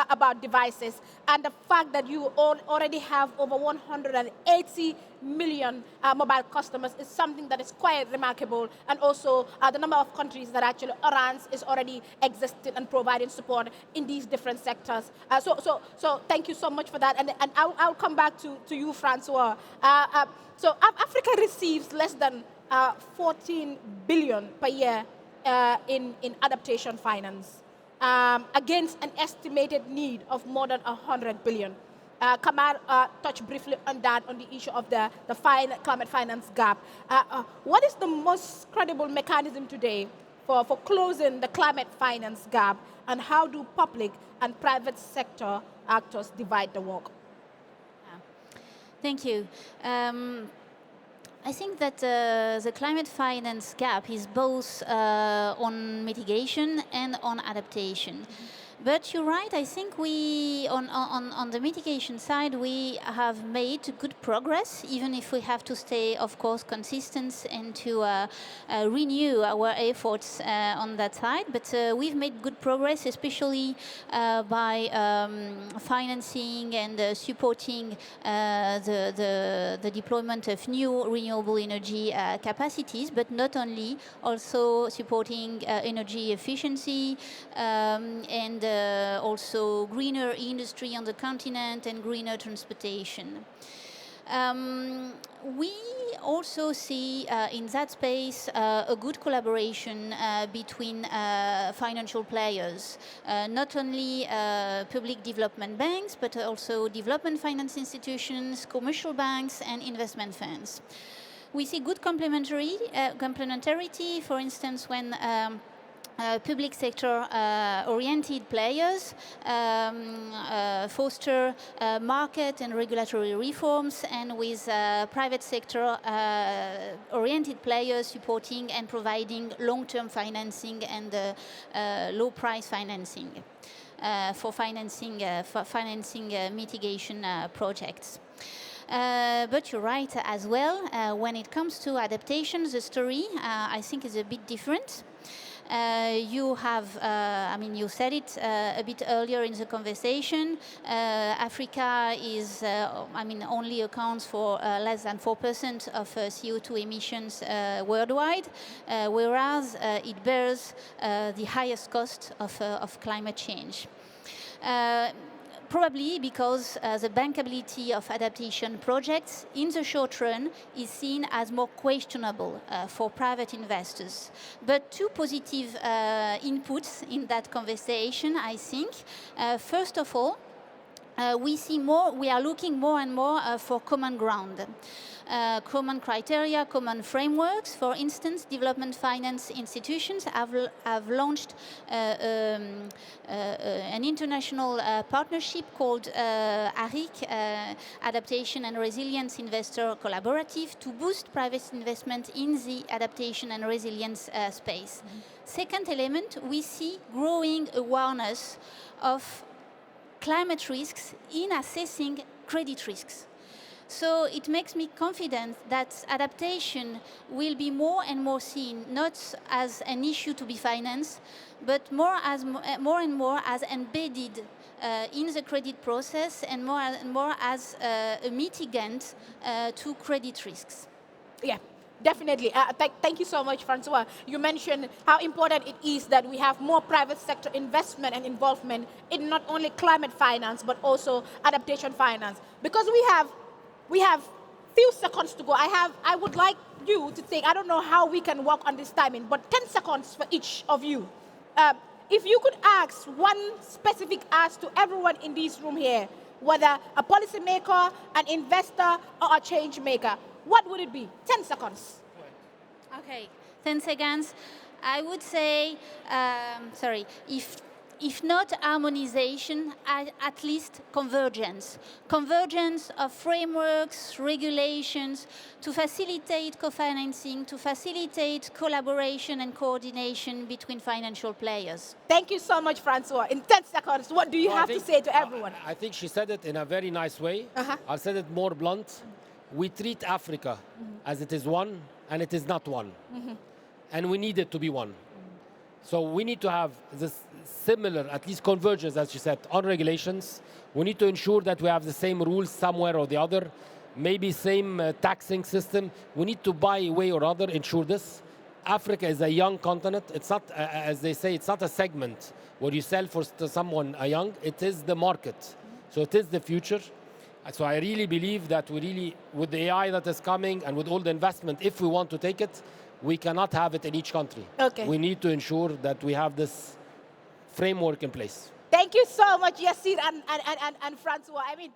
about devices. And the fact that you already have over 180 million mobile customers is something that is quite remarkable. And also the number of countries that actually Orange is already existing and providing support in these different sectors. So thank you so much for that. And I'll come back to you, Francois. So Africa receives less than 14 billion per year in adaptation finance against an estimated need of more than 100 billion. Kamal touched briefly on that, on the issue of the climate finance gap. What is the most credible mechanism today for closing the climate finance gap, and how do public and private sector actors divide the work? Thank you. I think that the climate finance gap is both on mitigation and on adaptation. But you're right, I think we, on the mitigation side, we have made good progress, even if we have to stay, of course, consistent and to renew our efforts on that side. But we've made good progress, especially by financing and supporting the deployment of new renewable energy capacities, but not only, also supporting energy efficiency and also greener industry on the continent and greener transportation. We also see in that space a good collaboration between financial players, not only public development banks, but also development finance institutions, commercial banks, and investment funds. We see good complementarity, for instance, when public sector oriented players foster market and regulatory reforms, and with private sector oriented players supporting and providing long-term financing and low price financing for financing mitigation projects. But you're right as well, when it comes to adaptation, the story I think is a bit different. You have, you said it a bit earlier in the conversation, Africa is, only accounts for less than 4% of CO2 emissions worldwide, whereas it bears the highest cost of climate change. Probably because the bankability of adaptation projects in the short run is seen as more questionable for private investors. But two positive inputs in that conversation, I think. First of all, we are looking more and more for common ground. Common criteria, common frameworks. For instance, development finance institutions have launched an international partnership called ARIC, Adaptation and Resilience Investor Collaborative, to boost private investment in the adaptation and resilience space. Second element, we see growing awareness of climate risks in assessing credit risks. So it makes me confident that adaptation will be more and more seen not as an issue to be financed, but more and more as embedded in the credit process, and more as a mitigant to credit risks. Yeah. Definitely. Thank you so much, Francois. You mentioned how important it is that we have more private sector investment and involvement in not only climate finance, but also adaptation finance. Because we have few seconds to go. I would like you to think, I don't know how we can work on this timing, but 10 seconds for each of you. If you could ask one specific ask to everyone in this room here, whether a policymaker, an investor, or a change maker, what would it be? 10 seconds. Okay, 10 seconds. I would say, if not harmonization, at least convergence. Convergence of frameworks, regulations, to facilitate co-financing, to facilitate collaboration and coordination between financial players. Thank you so much, Francois. In 10 seconds, what do you have to say to everyone? I think she said it in a very nice way. I'll say it more blunt. We treat Africa as it is one, and it is not one. And we need it to be one. So we need to have this similar, at least convergence, as you said, on regulations. We need to ensure that we have the same rules somewhere or the other, maybe same taxing system. We need to, by way or other, ensure this. Africa is a young continent. It's not, as they say, it's not a segment where you sell for someone young. It is the market. So it is the future. So I really believe that with the AI that is coming and with all the investment, if we want to take it, we cannot have it in each country. Okay. We need to ensure that we have this framework in place. Thank you so much, Yassir and Francois. I mean.